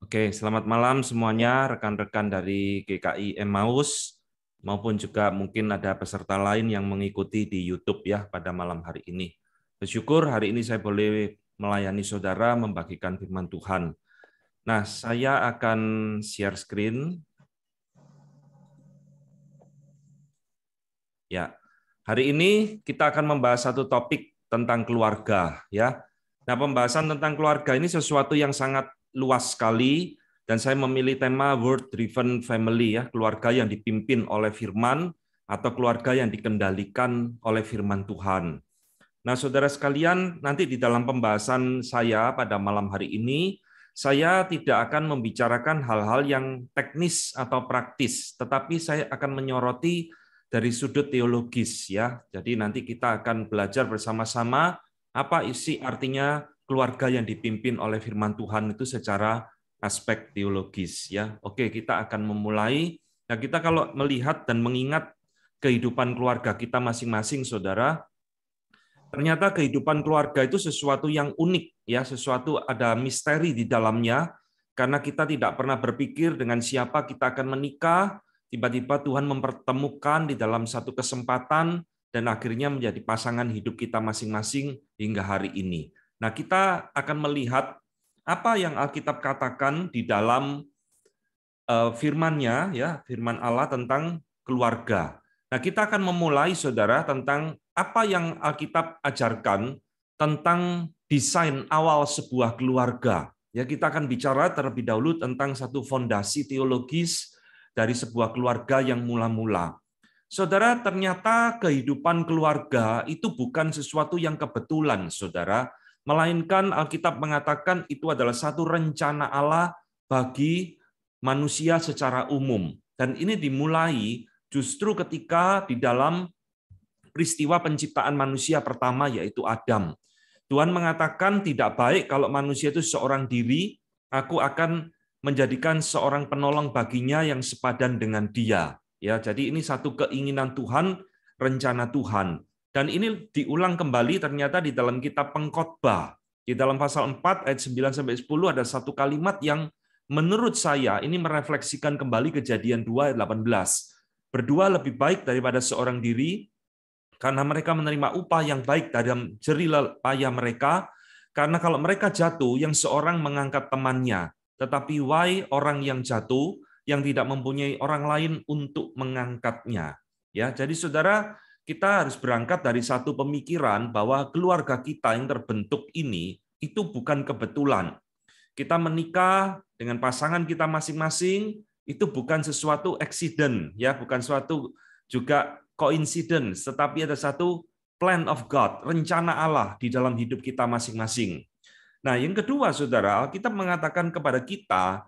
Oke, selamat malam semuanya, rekan-rekan dari GKI Emmaus, maupun juga mungkin ada peserta lain yang mengikuti di YouTube ya pada malam hari ini. Bersyukur hari ini saya boleh melayani saudara membagikan firman Tuhan. Nah, saya akan share screen. Ya, hari ini kita akan membahas satu topik tentang keluarga ya. Nah, pembahasan tentang keluarga ini sesuatu yang sangat luas sekali dan saya memilih tema Word Driven Family ya, keluarga yang dipimpin oleh firman atau keluarga yang dikendalikan oleh firman Tuhan. Nah, saudara sekalian, nanti di dalam pembahasan saya pada malam hari ini saya tidak akan membicarakan hal-hal yang teknis atau praktis, tetapi saya akan menyoroti dari sudut teologis ya. Jadi nanti kita akan belajar bersama-sama apa isi artinya keluarga yang dipimpin oleh firman Tuhan itu secara aspek teologis ya. Oke, kita akan memulai. Nah, kita kalau melihat dan mengingat kehidupan keluarga kita masing-masing, saudara, ternyata kehidupan keluarga itu sesuatu yang unik ya, sesuatu ada misteri di dalamnya karena kita tidak pernah berpikir dengan siapa kita akan menikah, tiba-tiba Tuhan mempertemukan di dalam satu kesempatan dan akhirnya menjadi pasangan hidup kita masing-masing hingga hari ini. Nah, kita akan melihat apa yang Alkitab katakan di dalam firman-Nya ya, firman Allah tentang keluarga. Nah, kita akan memulai saudara tentang apa yang Alkitab ajarkan tentang desain awal sebuah keluarga. Ya, kita akan bicara terlebih dahulu tentang satu fondasi teologis dari sebuah keluarga yang mula-mula. Saudara, ternyata kehidupan keluarga itu bukan sesuatu yang kebetulan, saudara, melainkan Alkitab mengatakan itu adalah satu rencana Allah bagi manusia secara umum. Dan ini dimulai justru ketika di dalam peristiwa penciptaan manusia pertama, yaitu Adam. Tuhan mengatakan tidak baik kalau manusia itu seorang diri, aku akan menjadikan seorang penolong baginya yang sepadan dengan dia. Ya, jadi ini satu keinginan Tuhan, rencana Tuhan. Dan ini diulang kembali ternyata di dalam kitab Pengkhotbah. Di dalam pasal 4 ayat 9 sampai 10 ada satu kalimat yang menurut saya ini merefleksikan kembali Kejadian 2 ayat 18. Berdua lebih baik daripada seorang diri, karena mereka menerima upah yang baik dalam jerih payah mereka, karena kalau mereka jatuh, yang seorang mengangkat temannya, tetapi why orang yang jatuh, yang tidak mempunyai orang lain untuk mengangkatnya. Ya, jadi saudara, kita harus berangkat dari satu pemikiran bahwa keluarga kita yang terbentuk ini itu bukan kebetulan. Kita menikah dengan pasangan kita masing-masing, itu bukan sesuatu accident, ya, bukan suatu juga coincidence, tetapi ada satu plan of God, rencana Allah di dalam hidup kita masing-masing. Nah, yang kedua, saudara, kita mengatakan kepada kita,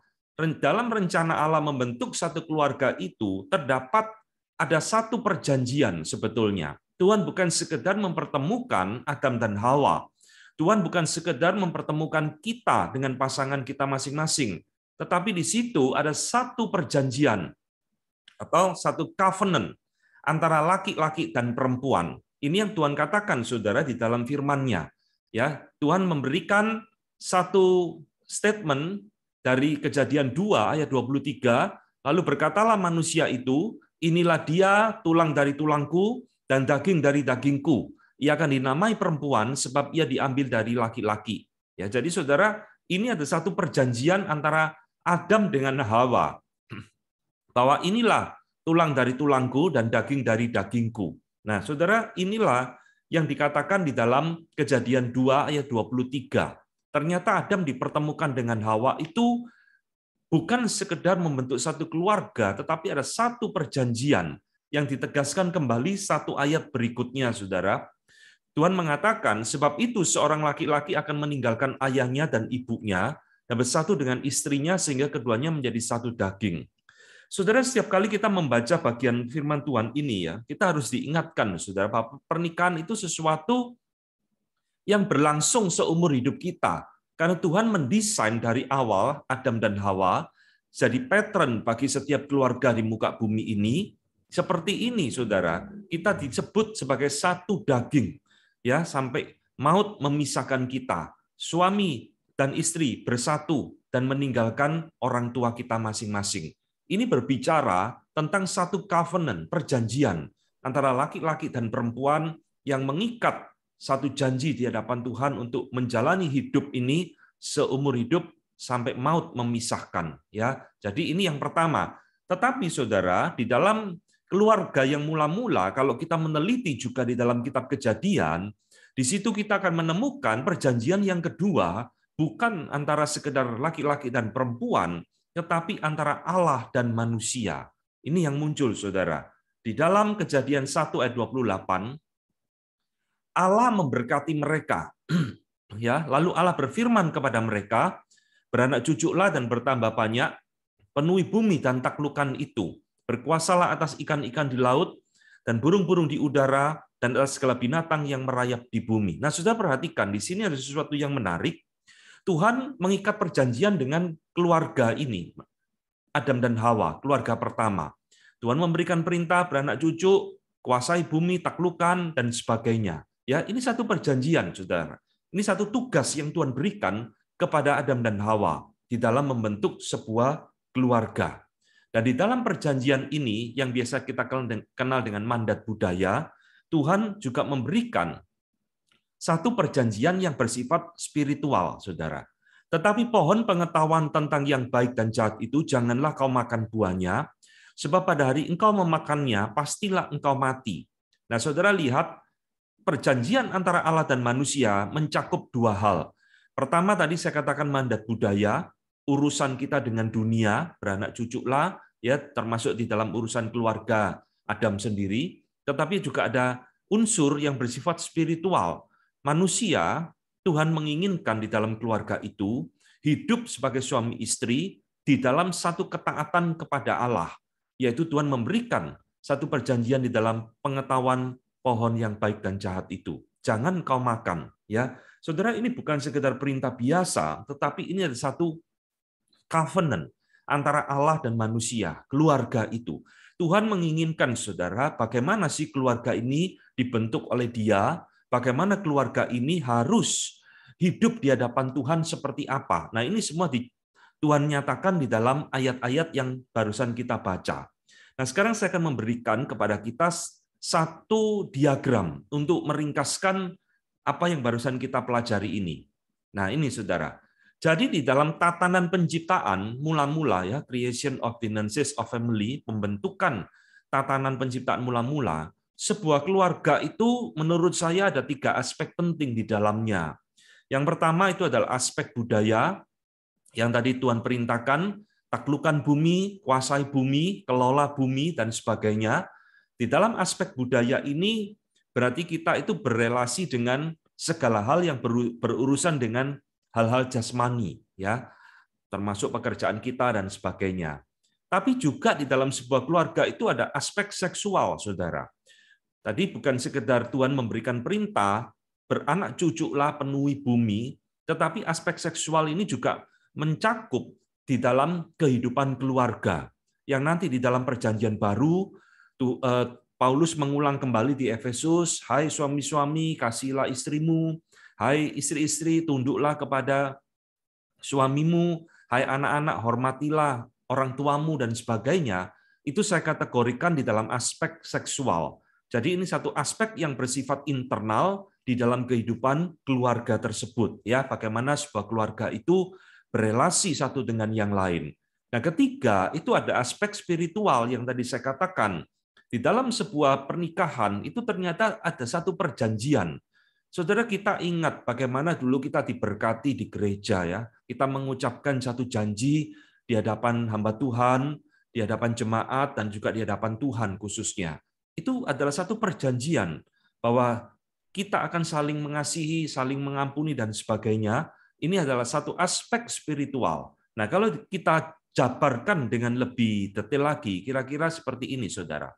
dalam rencana Allah membentuk satu keluarga itu, terdapat ada satu perjanjian sebetulnya. Tuhan bukan sekedar mempertemukan Adam dan Hawa. Tuhan bukan sekedar mempertemukan kita dengan pasangan kita masing-masing. Tetapi di situ ada satu perjanjian atau satu covenant antara laki-laki dan perempuan. Ini yang Tuhan katakan, saudara, di dalam firman-Nya. Ya, Tuhan memberikan satu statement dari Kejadian 2 ayat 23, lalu berkatalah manusia itu, inilah dia tulang dari tulangku dan daging dari dagingku. Ia akan dinamai perempuan sebab ia diambil dari laki-laki. Ya, jadi saudara, ini ada satu perjanjian antara Adam dengan Hawa, bahwa inilah tulang dari tulangku dan daging dari dagingku. Nah, saudara, inilah yang dikatakan di dalam Kejadian 2 ayat 23. Ternyata Adam dipertemukan dengan Hawa itu bukan sekedar membentuk satu keluarga, tetapi ada satu perjanjian yang ditegaskan kembali satu ayat berikutnya, saudara. Tuhan mengatakan, sebab itu seorang laki-laki akan meninggalkan ayahnya dan ibunya dan bersatu dengan istrinya sehingga keduanya menjadi satu daging. Saudara, setiap kali kita membaca bagian firman Tuhan ini ya, kita harus diingatkan, saudara, bahwa pernikahan itu sesuatu yang berlangsung seumur hidup kita. Karena Tuhan mendesain dari awal Adam dan Hawa jadi pattern bagi setiap keluarga di muka bumi ini. Seperti ini, saudara, kita disebut sebagai satu daging, ya, sampai maut memisahkan kita. Suami dan istri bersatu dan meninggalkan orang tua kita masing-masing. Ini berbicara tentang satu covenant, perjanjian antara laki-laki dan perempuan yang mengikat satu janji di hadapan Tuhan untuk menjalani hidup ini seumur hidup sampai maut memisahkan. Ya, jadi ini yang pertama. Tetapi saudara, di dalam keluarga yang mula-mula, kalau kita meneliti juga di dalam kitab Kejadian, di situ kita akan menemukan perjanjian yang kedua, bukan antara sekedar laki-laki dan perempuan, tetapi antara Allah dan manusia. Ini yang muncul, saudara. Di dalam Kejadian 1 ayat 28, Allah memberkati mereka. Ya, lalu Allah berfirman kepada mereka, beranak cujuklah dan bertambah banyak, penuhi bumi dan taklukkan itu. Berkuasalah atas ikan-ikan di laut dan burung-burung di udara dan atas segala binatang yang merayap di bumi. Nah, sudah perhatikan, di sini ada sesuatu yang menarik. Tuhan mengikat perjanjian dengan keluarga ini, Adam dan Hawa, keluarga pertama. Tuhan memberikan perintah beranak cucu, kuasai bumi, taklukan, dan sebagainya. Ya, ini satu perjanjian, saudara. Ini satu tugas yang Tuhan berikan kepada Adam dan Hawa di dalam membentuk sebuah keluarga. Dan di dalam perjanjian ini, yang biasa kita kenal dengan mandat budaya, Tuhan juga memberikan satu perjanjian yang bersifat spiritual, saudara. Tetapi pohon pengetahuan tentang yang baik dan jahat itu janganlah kau makan buahnya, sebab pada hari engkau memakannya, pastilah engkau mati. Nah, saudara lihat, perjanjian antara Allah dan manusia mencakup dua hal. Pertama tadi saya katakan mandat budaya, urusan kita dengan dunia, beranak cuculah, ya termasuk di dalam urusan keluarga Adam sendiri, tetapi juga ada unsur yang bersifat spiritual. Manusia, Tuhan menginginkan di dalam keluarga itu hidup sebagai suami istri di dalam satu ketaatan kepada Allah, yaitu Tuhan memberikan satu perjanjian di dalam pengetahuan pohon yang baik dan jahat itu. Jangan kau makan, ya. Saudara, ini bukan sekedar perintah biasa, tetapi ini ada satu covenant antara Allah dan manusia, keluarga itu. Tuhan menginginkan, saudara, bagaimana sih keluarga ini dibentuk oleh Dia, bagaimana keluarga ini harus hidup di hadapan Tuhan seperti apa. Nah, ini semua Tuhan nyatakan di dalam ayat-ayat yang barusan kita baca. Nah, sekarang saya akan memberikan kepada kita satu diagram untuk meringkaskan apa yang barusan kita pelajari ini. Nah, ini saudara. Jadi di dalam tatanan penciptaan mula-mula, ya, creation of ordinances of family, pembentukan tatanan penciptaan mula-mula, sebuah keluarga itu menurut saya ada tiga aspek penting di dalamnya. Yang pertama itu adalah aspek budaya, yang tadi Tuhan perintahkan, taklukkan bumi, kuasai bumi, kelola bumi, dan sebagainya. Di dalam aspek budaya ini, berarti kita itu berelasi dengan segala hal yang berurusan dengan hal-hal jasmani, ya, termasuk pekerjaan kita dan sebagainya. Tapi juga di dalam sebuah keluarga itu ada aspek seksual, saudara. Tadi bukan sekedar Tuhan memberikan perintah, beranak cuculah penuhi bumi, tetapi aspek seksual ini juga mencakup di dalam kehidupan keluarga. Yang nanti di dalam perjanjian baru, Paulus mengulang kembali di Efesus, hai suami-suami, kasihilah istrimu, hai istri-istri, tunduklah kepada suamimu, hai anak-anak, hormatilah orang tuamu, dan sebagainya. Itu saya kategorikan di dalam aspek seksual. Jadi ini satu aspek yang bersifat internal di dalam kehidupan keluarga tersebut, ya, bagaimana sebuah keluarga itu berelasi satu dengan yang lain. Nah, ketiga itu ada aspek spiritual yang tadi saya katakan. Di dalam sebuah pernikahan itu ternyata ada satu perjanjian. Saudara, kita ingat bagaimana dulu kita diberkati di gereja, ya. Kita mengucapkan satu janji di hadapan hamba Tuhan, di hadapan jemaat, dan juga di hadapan Tuhan khususnya. Itu adalah satu perjanjian bahwa kita akan saling mengasihi, saling mengampuni, dan sebagainya. Ini adalah satu aspek spiritual. Nah, kalau kita jabarkan dengan lebih detail lagi, kira-kira seperti ini, saudara.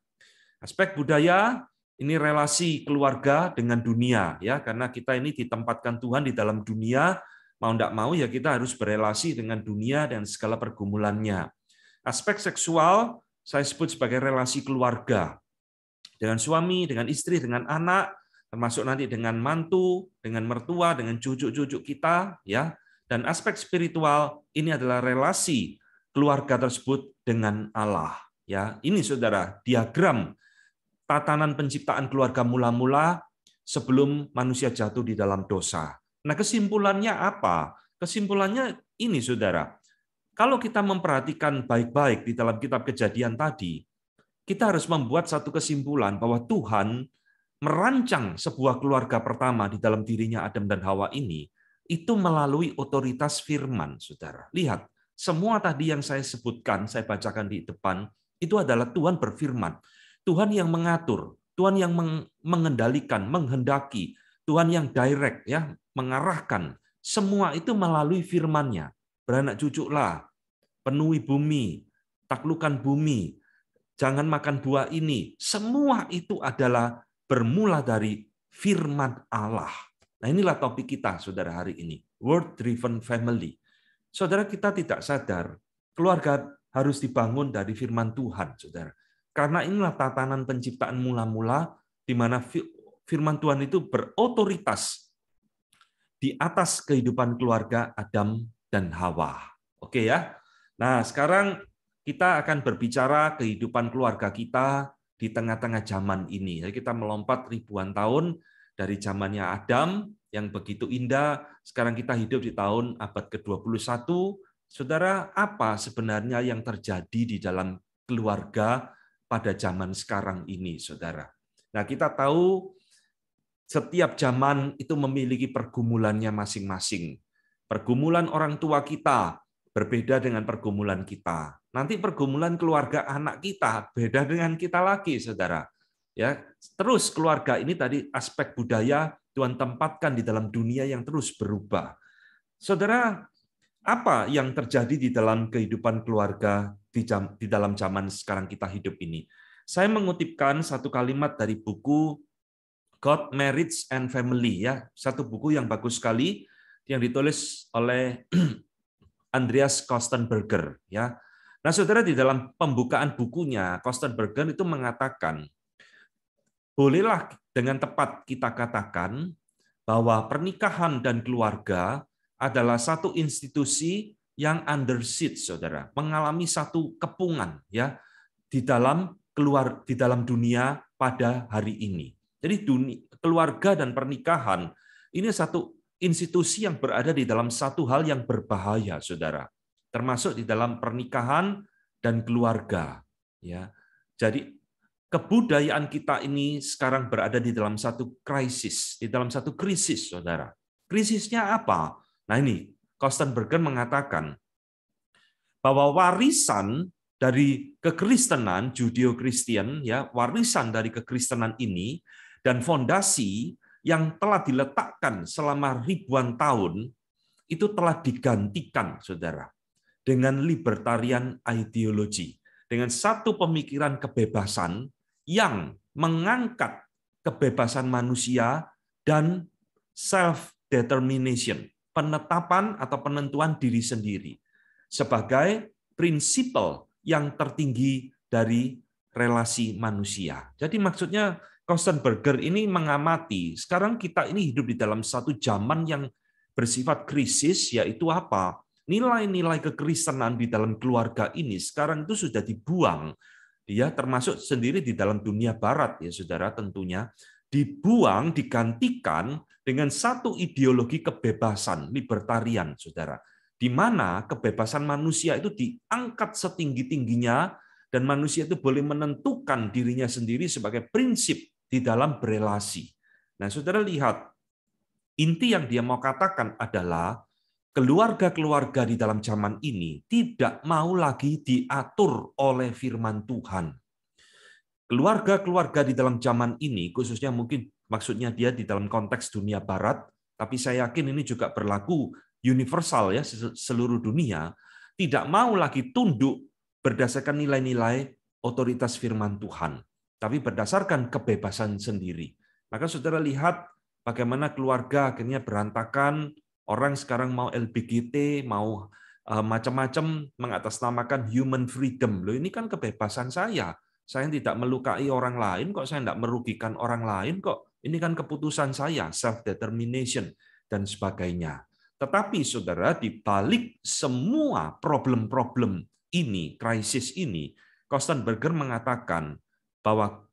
Aspek budaya, ini relasi keluarga dengan dunia, ya, karena kita ini ditempatkan Tuhan di dalam dunia, mau tidak mau ya kita harus berelasi dengan dunia dan segala pergumulannya. Aspek seksual saya sebut sebagai relasi keluarga, dengan suami, dengan istri, dengan anak, termasuk nanti dengan mantu, dengan mertua, dengan cucu-cucu kita, ya. Dan aspek spiritual ini adalah relasi keluarga tersebut dengan Allah. Ya, ini saudara, diagram tatanan penciptaan keluarga mula-mula sebelum manusia jatuh di dalam dosa. Nah, kesimpulannya apa? Kesimpulannya ini, saudara. Kalau kita memperhatikan baik-baik di dalam kitab Kejadian tadi, kita harus membuat satu kesimpulan bahwa Tuhan merancang sebuah keluarga pertama di dalam dirinya Adam dan Hawa ini, itu melalui otoritas firman, saudara. Lihat, semua tadi yang saya sebutkan, saya bacakan di depan, itu adalah Tuhan berfirman. Tuhan yang mengatur, Tuhan yang mengendalikan, menghendaki, Tuhan yang direct, ya, mengarahkan. Semua itu melalui firman-Nya. Beranak cuculah, penuhi bumi, taklukkan bumi, jangan makan buah ini. Semua itu adalah bermula dari firman Allah. Nah, inilah topik kita, saudara, hari ini. Word driven family. Saudara, kita tidak sadar, keluarga harus dibangun dari firman Tuhan, saudara. Karena inilah tatanan penciptaan mula-mula, di mana firman Tuhan itu berotoritas di atas kehidupan keluarga Adam dan Hawa. Oke ya. Nah, sekarang kita akan berbicara kehidupan keluarga kita di tengah-tengah zaman ini. Jadi kita melompat ribuan tahun dari zamannya Adam yang begitu indah, sekarang kita hidup di tahun abad ke-21. Saudara, apa sebenarnya yang terjadi di dalam keluarga pada zaman sekarang ini, saudara? Nah, kita tahu setiap zaman itu memiliki pergumulannya masing-masing. Pergumulan orang tua kita berbeda dengan pergumulan kita. Nanti pergumulan keluarga anak kita beda dengan kita lagi, saudara. Ya, terus keluarga ini tadi aspek budaya Tuhan tempatkan di dalam dunia yang terus berubah. Saudara, apa yang terjadi di dalam kehidupan keluarga di dalam zaman sekarang kita hidup ini? Saya mengutipkan satu kalimat dari buku God, Marriage and Family, ya, satu buku yang bagus sekali yang ditulis oleh Andreas Kostenberger, ya. Nah, saudara, di dalam pembukaan bukunya Kostenberger itu mengatakan, bolehlah dengan tepat kita katakan bahwa pernikahan dan keluarga adalah satu institusi yang under siege, saudara, mengalami satu kepungan, ya, di dalam dunia pada hari ini. Jadi keluarga dan pernikahan ini satu institusi yang berada di dalam satu hal yang berbahaya, saudara. Termasuk di dalam pernikahan dan keluarga. Ya, jadi kebudayaan kita ini sekarang berada di dalam satu krisis, saudara. Krisisnya apa? Nah, ini Kostenberger mengatakan bahwa warisan dari kekristenan, Judeo-Kristen, ya, warisan dari kekristenan ini dan fondasi yang telah diletakkan selama ribuan tahun itu telah digantikan, saudara, dengan libertarian ideologi, dengan satu pemikiran kebebasan yang mengangkat kebebasan manusia dan self-determination, penetapan atau penentuan diri sendiri, sebagai prinsipal yang tertinggi dari relasi manusia. Jadi maksudnya Kostenberger ini mengamati, sekarang kita ini hidup di dalam satu zaman yang bersifat krisis, yaitu apa? Nilai-nilai kekristenan di dalam keluarga ini sekarang itu sudah dibuang. Ya, termasuk sendiri di dalam dunia barat, ya saudara, tentunya dibuang, digantikan dengan satu ideologi kebebasan, libertarian, saudara, di mana kebebasan manusia itu diangkat setinggi-tingginya dan manusia itu boleh menentukan dirinya sendiri sebagai prinsip di dalam berelasi. Nah, saudara lihat, inti yang dia mau katakan adalah keluarga-keluarga di dalam zaman ini tidak mau lagi diatur oleh firman Tuhan. Keluarga-keluarga di dalam zaman ini, khususnya mungkin maksudnya dia di dalam konteks dunia barat, tapi saya yakin ini juga berlaku universal, ya, seluruh dunia, tidak mau lagi tunduk berdasarkan nilai-nilai otoritas firman Tuhan, tapi berdasarkan kebebasan sendiri. Maka saudara lihat bagaimana keluarga akhirnya berantakan, orang sekarang mau LBGT, mau macam-macam mengatasnamakan human freedom. Loh, ini kan kebebasan saya tidak melukai orang lain kok, saya tidak merugikan orang lain kok, ini kan keputusan saya, self-determination, dan sebagainya. Tetapi saudara, di balik semua problem-problem ini, krisis ini, Kostenberger mengatakan bahwa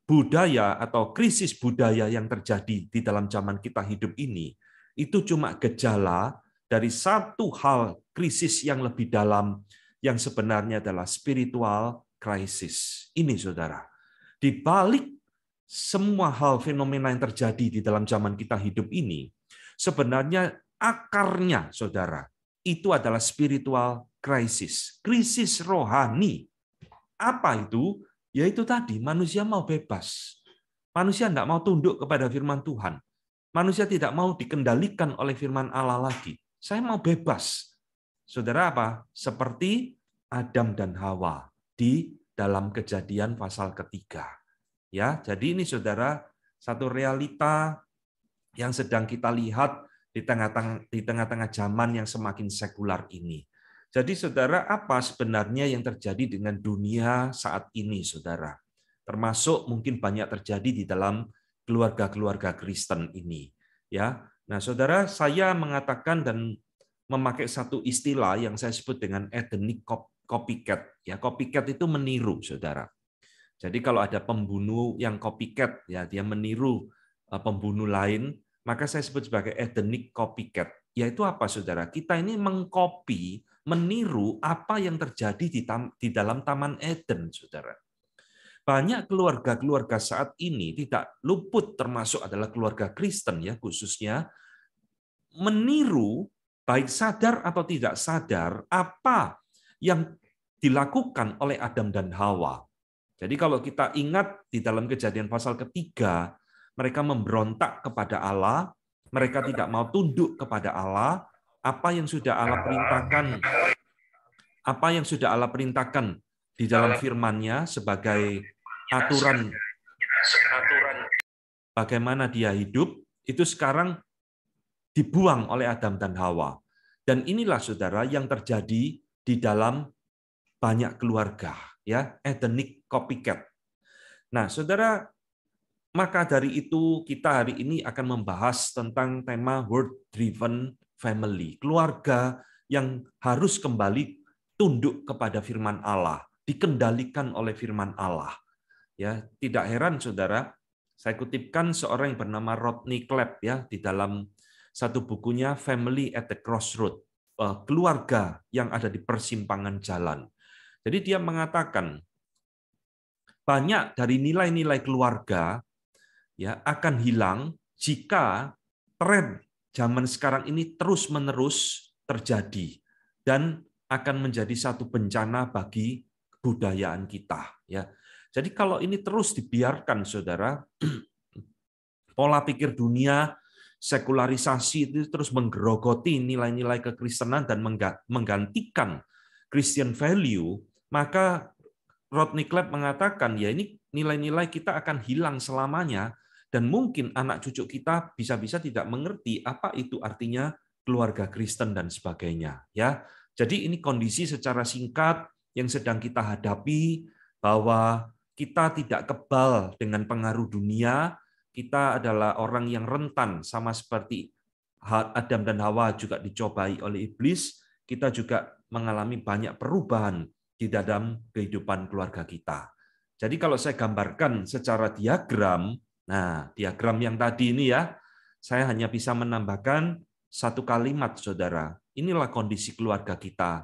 budaya atau krisis budaya yang terjadi di dalam zaman kita hidup ini, itu cuma gejala dari satu hal krisis yang lebih dalam, yang sebenarnya adalah spiritual crisis. Ini saudara, di balik semua hal fenomena yang terjadi di dalam zaman kita hidup ini, sebenarnya akarnya, saudara, itu adalah spiritual crisis, krisis rohani. Apa itu? Yaitu tadi, manusia mau bebas. Manusia tidak mau tunduk kepada firman Tuhan. Manusia tidak mau dikendalikan oleh firman Allah lagi. Saya mau bebas. Saudara apa? Seperti Adam dan Hawa di dalam Kejadian pasal ketiga. Ya, jadi ini saudara, satu realita yang sedang kita lihat di tengah-tengah zaman yang semakin sekular ini. Jadi saudara, apa sebenarnya yang terjadi dengan dunia saat ini, saudara? Termasuk mungkin banyak terjadi di dalam keluarga-keluarga Kristen ini. Ya, nah saudara, saya mengatakan dan memakai satu istilah yang saya sebut dengan ethnic copycat. Ya, copycat itu meniru, saudara. Jadi kalau ada pembunuh yang copycat, ya dia meniru pembunuh lain, maka saya sebut sebagai ethnic copycat. Yaitu apa, saudara? Kita ini mengcopy, meniru apa yang terjadi di dalam Taman Eden, saudara. Banyak keluarga-keluarga saat ini tidak luput, termasuk adalah keluarga Kristen ya khususnya, meniru baik sadar atau tidak sadar apa yang dilakukan oleh Adam dan Hawa. Jadi kalau kita ingat di dalam Kejadian pasal ketiga, mereka memberontak kepada Allah, mereka tidak mau tunduk kepada Allah, apa yang sudah Allah perintahkan di dalam firman-Nya sebagai aturan bagaimana dia hidup, itu sekarang dibuang oleh Adam dan Hawa. Dan inilah saudara yang terjadi di dalam banyak keluarga, ya, ethnic copycat. Nah, saudara, maka dari itu kita hari ini akan membahas tentang tema word driven family, keluarga yang harus kembali tunduk kepada firman Allah, dikendalikan oleh firman Allah. Ya, tidak heran saudara, saya kutipkan seorang yang bernama Rodney Clapp ya di dalam satu bukunya Family at the Crossroad, keluarga yang ada di persimpangan jalan. Jadi dia mengatakan banyak dari nilai-nilai keluarga ya akan hilang jika tren zaman sekarang ini terus-menerus terjadi dan akan menjadi satu bencana bagi kebudayaan kita ya. Jadi kalau ini terus dibiarkan saudara, pola pikir dunia, sekularisasi itu terus menggerogoti nilai-nilai kekristenan dan menggantikan Christian value, maka Rodney Clapp mengatakan ya ini nilai-nilai kita akan hilang selamanya dan mungkin anak cucu kita bisa-bisa tidak mengerti apa itu artinya keluarga Kristen dan sebagainya ya. Jadi ini kondisi secara singkat yang sedang kita hadapi, bahwa kita tidak kebal dengan pengaruh dunia, kita adalah orang yang rentan sama seperti Adam dan Hawa juga dicobai oleh iblis, kita juga mengalami banyak perubahan di dalam kehidupan keluarga kita. Jadi kalau saya gambarkan secara diagram, nah diagram yang tadi ini ya, saya hanya bisa menambahkan satu kalimat, saudara. Inilah kondisi keluarga kita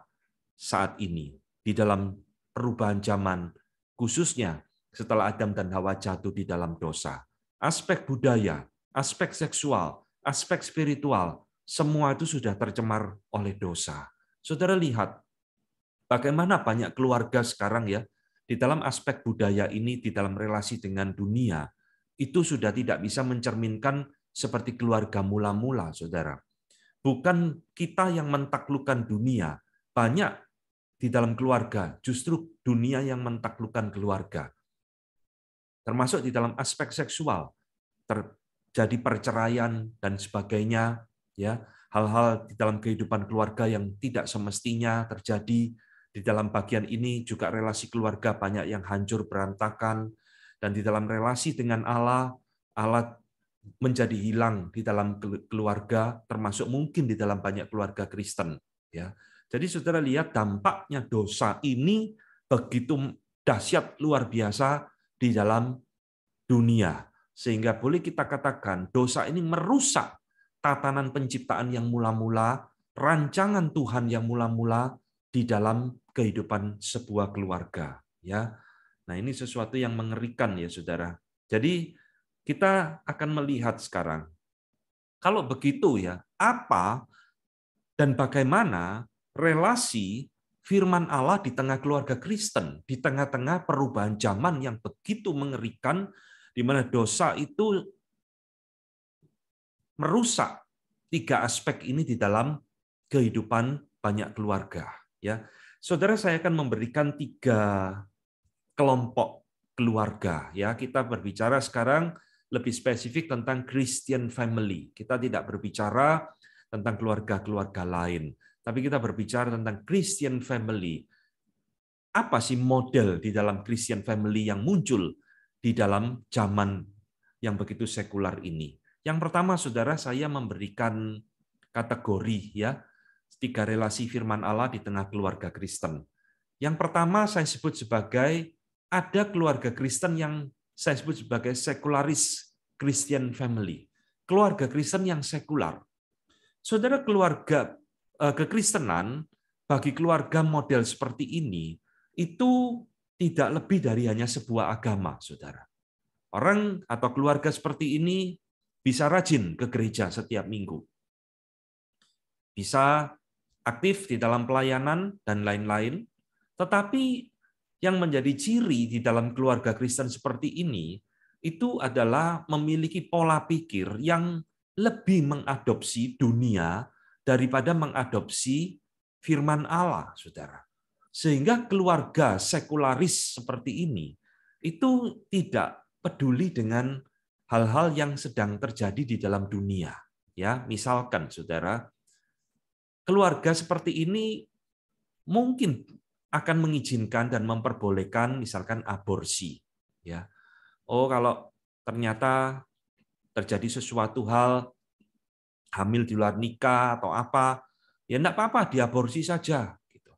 saat ini di dalam perubahan zaman, khususnya setelah Adam dan Hawa jatuh di dalam dosa. Aspek budaya, aspek seksual, aspek spiritual, semua itu sudah tercemar oleh dosa. Saudara lihat, bagaimana banyak keluarga sekarang ya, di dalam aspek budaya ini, di dalam relasi dengan dunia, itu sudah tidak bisa mencerminkan seperti keluarga mula-mula, saudara. Bukan kita yang mentaklukkan dunia, banyak di dalam keluarga, justru dunia yang mentaklukkan keluarga. Termasuk di dalam aspek seksual, terjadi perceraian dan sebagainya, ya, hal-hal di dalam kehidupan keluarga yang tidak semestinya terjadi. Di dalam bagian ini juga relasi keluarga banyak yang hancur berantakan, dan di dalam relasi dengan Allah, Allah menjadi hilang di dalam keluarga, termasuk mungkin di dalam banyak keluarga Kristen. Ya, jadi saudara lihat dampaknya dosa ini begitu dahsyat luar biasa di dalam dunia, sehingga boleh kita katakan dosa ini merusak tatanan penciptaan yang mula-mula, rancangan Tuhan yang mula-mula di dalam kehidupan sebuah keluarga. Ya, nah ini sesuatu yang mengerikan ya saudara. Jadi kita akan melihat sekarang, kalau begitu ya, apa dan bagaimana relasi firman Allah di tengah keluarga Kristen, di tengah-tengah perubahan zaman yang begitu mengerikan, di mana dosa itu merusak tiga aspek ini di dalam kehidupan banyak keluarga. Ya, saudara, saya akan memberikan tiga kelompok keluarga. Ya, kita berbicara sekarang lebih spesifik tentang Christian family. Kita tidak berbicara tentang keluarga-keluarga lain, tapi kita berbicara tentang Christian family. Apa sih model di dalam Christian family yang muncul di dalam zaman yang begitu sekular ini? Yang pertama, saudara, saya memberikan kategori ya, tiga relasi firman Allah di tengah keluarga Kristen. Yang pertama saya sebut sebagai ada keluarga Kristen yang saya sebut sebagai sekularis Christian family. Keluarga Kristen yang sekular. Saudara, keluarga kekristenan bagi keluarga model seperti ini itu tidak lebih dari hanya sebuah agama, saudara. Orang atau keluarga seperti ini bisa rajin ke gereja setiap minggu. Bisa aktif di dalam pelayanan dan lain-lain, tetapi yang menjadi ciri di dalam keluarga Kristen seperti ini itu adalah memiliki pola pikir yang lebih mengadopsi dunia daripada mengadopsi firman Allah, saudara. Sehingga keluarga sekularis seperti ini itu tidak peduli dengan hal-hal yang sedang terjadi di dalam dunia. Ya, misalkan, saudara, keluarga seperti ini mungkin akan mengizinkan dan memperbolehkan misalkan aborsi. Ya, oh kalau ternyata terjadi sesuatu hal hamil di luar nikah atau apa, ya enggak apa-apa, diaborsi saja. Gitu.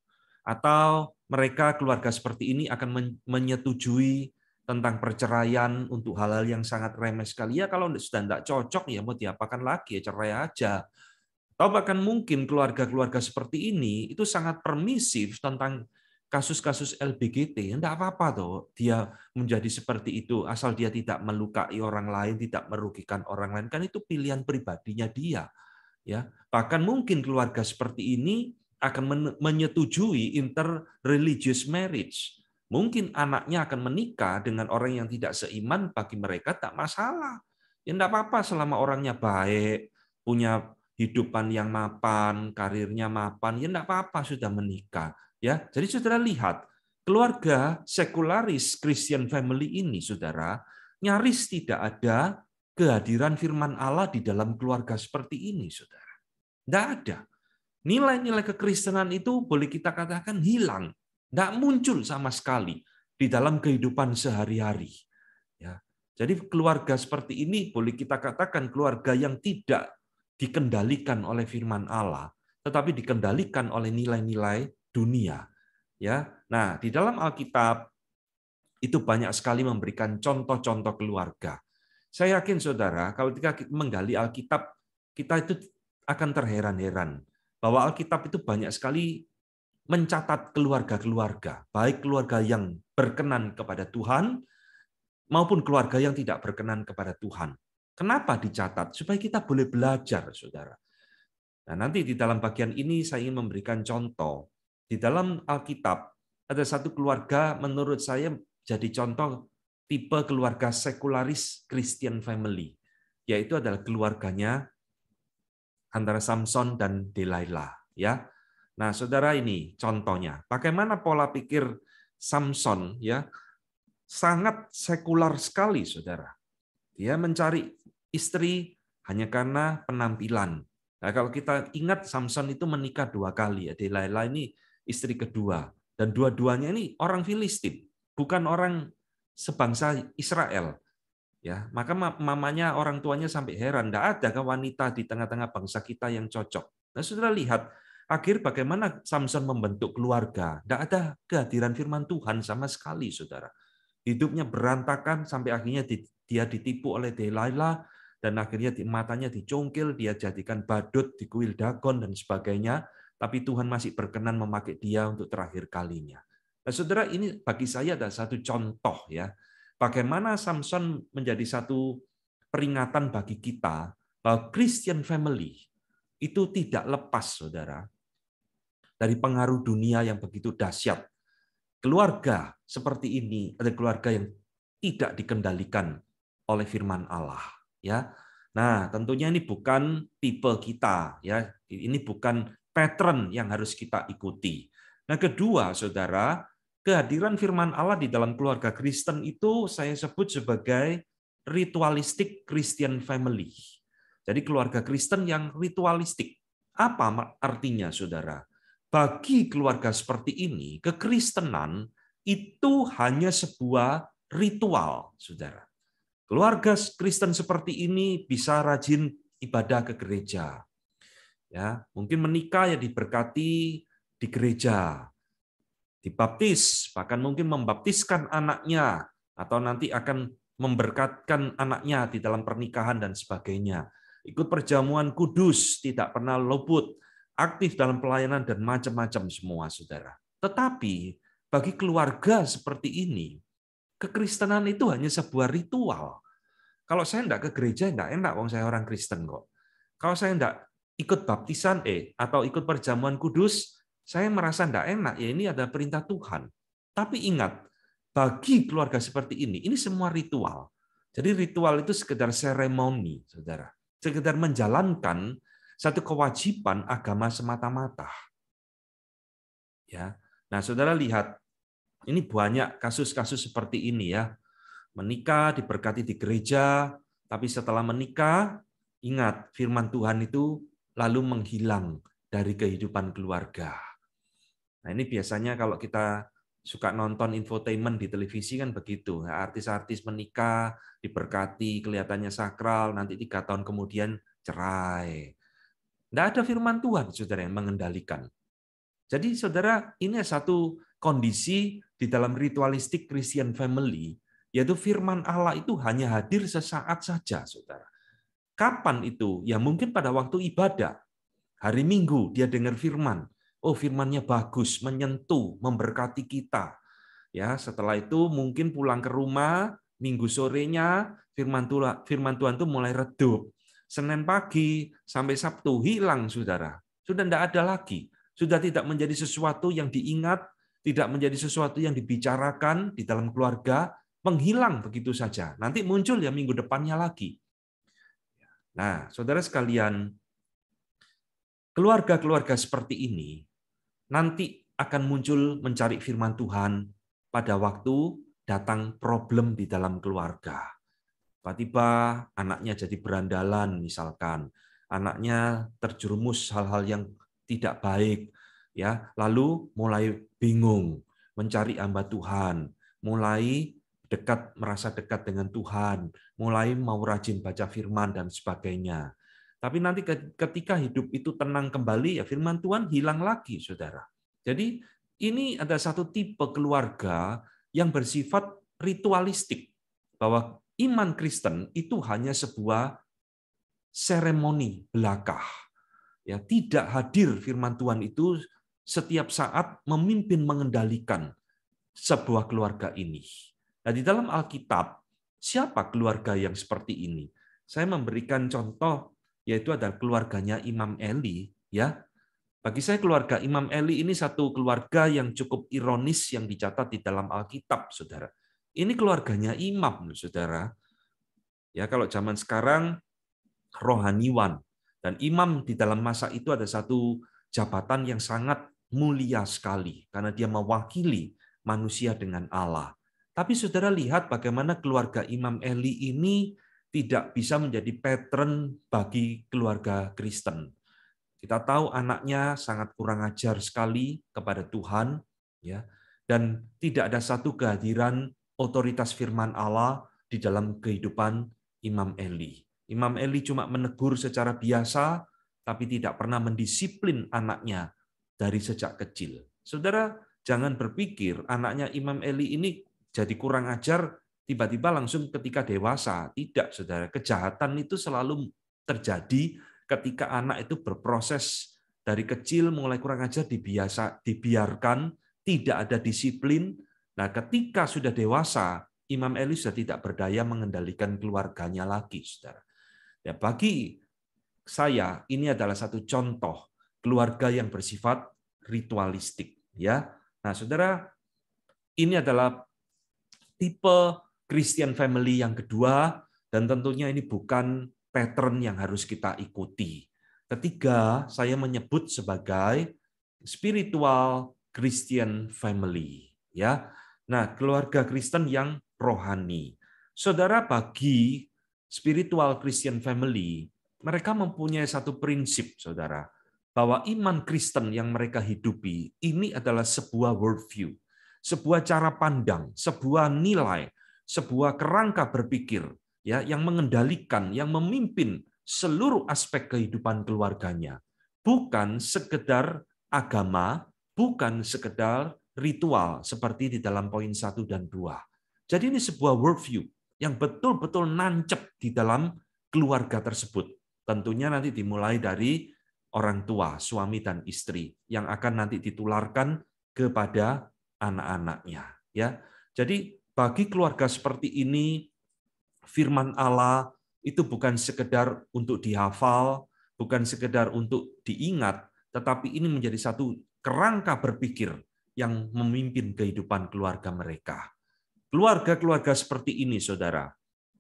Atau mereka keluarga seperti ini akan menyetujui tentang perceraian untuk hal-hal yang sangat remeh sekali. Ya kalau sudah enggak cocok, ya mau diapakan lagi, ya cerai aja. Atau bahkan mungkin keluarga-keluarga seperti ini itu sangat permisif tentang kasus-kasus LBGT. Enggak apa-apa toh dia menjadi seperti itu asal dia tidak melukai orang lain, tidak merugikan orang lain, kan itu pilihan pribadinya dia. Ya, bahkan mungkin keluarga seperti ini akan menyetujui interreligious marriage. Mungkin anaknya akan menikah dengan orang yang tidak seiman, bagi mereka tak masalah. Ya enggak apa-apa selama orangnya baik, punya hidupan yang mapan, karirnya mapan, ya enggak apa-apa sudah menikah. Ya, jadi saudara lihat, keluarga sekularis Christian family ini, saudara, nyaris tidak ada kehadiran firman Allah di dalam keluarga seperti ini, saudara. Tidak ada. Nilai-nilai kekristenan itu boleh kita katakan hilang. Tidak muncul sama sekali di dalam kehidupan sehari-hari. Ya. Jadi keluarga seperti ini boleh kita katakan keluarga yang tidak dikendalikan oleh firman Allah, tetapi dikendalikan oleh nilai-nilai dunia. Ya. Nah, di dalam Alkitab itu banyak sekali memberikan contoh-contoh keluarga. Saya yakin saudara, kalau kita menggali Alkitab, kita itu akan terheran-heran bahwa Alkitab itu banyak sekali mencatat keluarga-keluarga, baik keluarga yang berkenan kepada Tuhan maupun keluarga yang tidak berkenan kepada Tuhan. Kenapa dicatat? Supaya kita boleh belajar, saudara. Nah, nanti di dalam bagian ini saya ingin memberikan contoh. Di dalam Alkitab ada satu keluarga menurut saya jadi contoh tipe keluarga sekularis Christian family, yaitu adalah keluarganya antara Samson dan Delilah. Ya, nah saudara, ini contohnya. Bagaimana pola pikir Samson? Ya, sangat sekular sekali, saudara. Dia mencari istri hanya karena penampilan. Nah, kalau kita ingat, Samson itu menikah 2 kali. Delilah ini istri kedua. Dan dua-duanya ini orang Filistin, bukan orang sebangsa Israel. Ya, maka mamanya, orang tuanya sampai heran, tidak ada kan wanita di tengah-tengah bangsa kita yang cocok. Nah, saudara lihat, akhir bagaimana Samson membentuk keluarga. Tidak ada kehadiran firman Tuhan sama sekali, saudara. Hidupnya berantakan sampai akhirnya dia ditipu oleh Delilah, dan akhirnya matanya dicongkil, dia jadikan badut di kuil Dagon dan sebagainya. Tapi Tuhan masih berkenan memakai dia untuk terakhir kalinya. Nah, saudara, ini bagi saya adalah satu contoh ya. Bagaimana Samson menjadi satu peringatan bagi kita bahwa Christian family itu tidak lepas, saudara, dari pengaruh dunia yang begitu dahsyat. Keluarga seperti ini adalah keluarga yang tidak dikendalikan oleh firman Allah. Ya, nah tentunya ini bukan tipe kita, ya, ini bukan pattern yang harus kita ikuti. Nah, kedua, saudara, kehadiran firman Allah di dalam keluarga Kristen itu saya sebut sebagai ritualistic Christian family. Jadi keluarga Kristen yang ritualistik. Apa artinya, saudara? Bagi keluarga seperti ini, kekristenan itu hanya sebuah ritual, saudara. Keluarga Kristen seperti ini bisa rajin ibadah ke gereja. Ya, mungkin menikah ya diberkati di gereja. Dibaptis, bahkan mungkin membaptiskan anaknya, atau nanti akan memberkatkan anaknya di dalam pernikahan dan sebagainya. Ikut perjamuan kudus, tidak pernah luput, aktif dalam pelayanan dan macam-macam semua, saudara. Tetapi bagi keluarga seperti ini, kekristenan itu hanya sebuah ritual. Kalau saya tidak ke gereja, tidak enak, wong saya orang Kristen kok. Kalau saya tidak ikut baptisan atau ikut perjamuan kudus, saya merasa tidak enak. Ya, ini ada perintah Tuhan. Tapi ingat, bagi keluarga seperti ini semua ritual. Jadi ritual itu sekedar seremoni, saudara. Sekedar menjalankan satu kewajiban agama semata-mata. Ya, nah saudara lihat, ini banyak kasus-kasus seperti ini ya. Menikah diberkati di gereja, tapi setelah menikah, ingat firman Tuhan itu lalu menghilang dari kehidupan keluarga. Nah, ini biasanya kalau kita suka nonton infotainment di televisi kan begitu. Artis-artis menikah, diberkati, kelihatannya sakral, nanti 3 tahun kemudian cerai. Tidak ada firman Tuhan, saudara, yang mengendalikan. Jadi, saudara, ini satu kondisi di dalam ritualistik Christian family, yaitu firman Allah itu hanya hadir sesaat saja, saudara. Kapan itu? Ya mungkin pada waktu ibadah. Hari Minggu dia dengar firman. Oh, firmannya bagus, menyentuh, memberkati kita. Ya, setelah itu mungkin pulang ke rumah, Minggu sorenya firman Tuhan itu mulai redup. Senin pagi sampai Sabtu hilang, saudara. Sudah tidak ada lagi. Sudah tidak menjadi sesuatu yang diingat, tidak menjadi sesuatu yang dibicarakan di dalam keluarga, menghilang begitu saja. Nanti muncul ya minggu depannya lagi. Nah, saudara sekalian, keluarga-keluarga seperti ini nanti akan muncul mencari firman Tuhan pada waktu datang problem di dalam keluarga. Tiba-tiba anaknya jadi berandalan misalkan, anaknya terjerumus hal-hal yang tidak baik, ya, lalu mulai bingung, mencari hamba Tuhan, mulai merasa dekat dengan Tuhan, mulai mau rajin baca firman dan sebagainya. Tapi nanti ketika hidup itu tenang kembali, ya firman Tuhan hilang lagi, saudara. Jadi ini ada satu tipe keluarga yang bersifat ritualistik, bahwa iman Kristen itu hanya sebuah seremoni belaka. Ya, tidak hadir firman Tuhan itu setiap saat memimpin mengendalikan sebuah keluarga ini. Nah, di dalam Alkitab, siapa keluarga yang seperti ini? Saya memberikan contoh, yaitu ada keluarganya Imam Eli. Ya, bagi saya keluarga Imam Eli ini satu keluarga yang cukup ironis yang dicatat di dalam Alkitab, saudara. Ini keluarganya imam, saudara. Ya, kalau zaman sekarang rohaniwan, dan imam di dalam masa itu ada satu jabatan yang sangat mulia sekali karena dia mewakili manusia dengan Allah. Tapi saudara lihat bagaimana keluarga Imam Eli ini tidak bisa menjadi pattern bagi keluarga Kristen. Kita tahu anaknya sangat kurang ajar sekali kepada Tuhan, ya, dan tidak ada satu kehadiran otoritas firman Allah di dalam kehidupan Imam Eli. Imam Eli cuma menegur secara biasa, tapi tidak pernah mendisiplin anaknya dari sejak kecil. Saudara, jangan berpikir anaknya Imam Eli ini jadi kurang ajar tiba-tiba langsung ketika dewasa. Tidak, saudara. Kejahatan itu selalu terjadi ketika anak itu berproses dari kecil mulai kurang ajar, dibiarkan, tidak ada disiplin. Nah, ketika sudah dewasa, Imam Eli sudah tidak berdaya mengendalikan keluarganya lagi, saudara. Ya, bagi saya ini adalah satu contoh keluarga yang bersifat ritualistik. Ya, nah saudara, ini adalah tipe Christian family yang kedua, dan tentunya ini bukan pattern yang harus kita ikuti. Ketiga, saya menyebut sebagai spiritual Christian family. Ya, nah keluarga Kristen yang rohani. Saudara, bagi spiritual Christian family, mereka mempunyai satu prinsip, saudara, bahwa iman Kristen yang mereka hidupi ini adalah sebuah worldview, sebuah cara pandang, sebuah nilai, sebuah kerangka berpikir, ya, yang mengendalikan, yang memimpin seluruh aspek kehidupan keluarganya. Bukan sekedar agama, bukan sekedar ritual seperti di dalam poin 1 dan 2. Jadi ini sebuah worldview yang betul-betul nancep di dalam keluarga tersebut. Tentunya nanti dimulai dari orang tua, suami dan istri, yang akan nanti ditularkan kepada anak-anaknya. Ya, jadi bagi keluarga seperti ini, firman Allah itu bukan sekedar untuk dihafal, bukan sekedar untuk diingat, tetapi ini menjadi satu kerangka berpikir yang memimpin kehidupan keluarga mereka. Keluarga-keluarga seperti ini, saudara,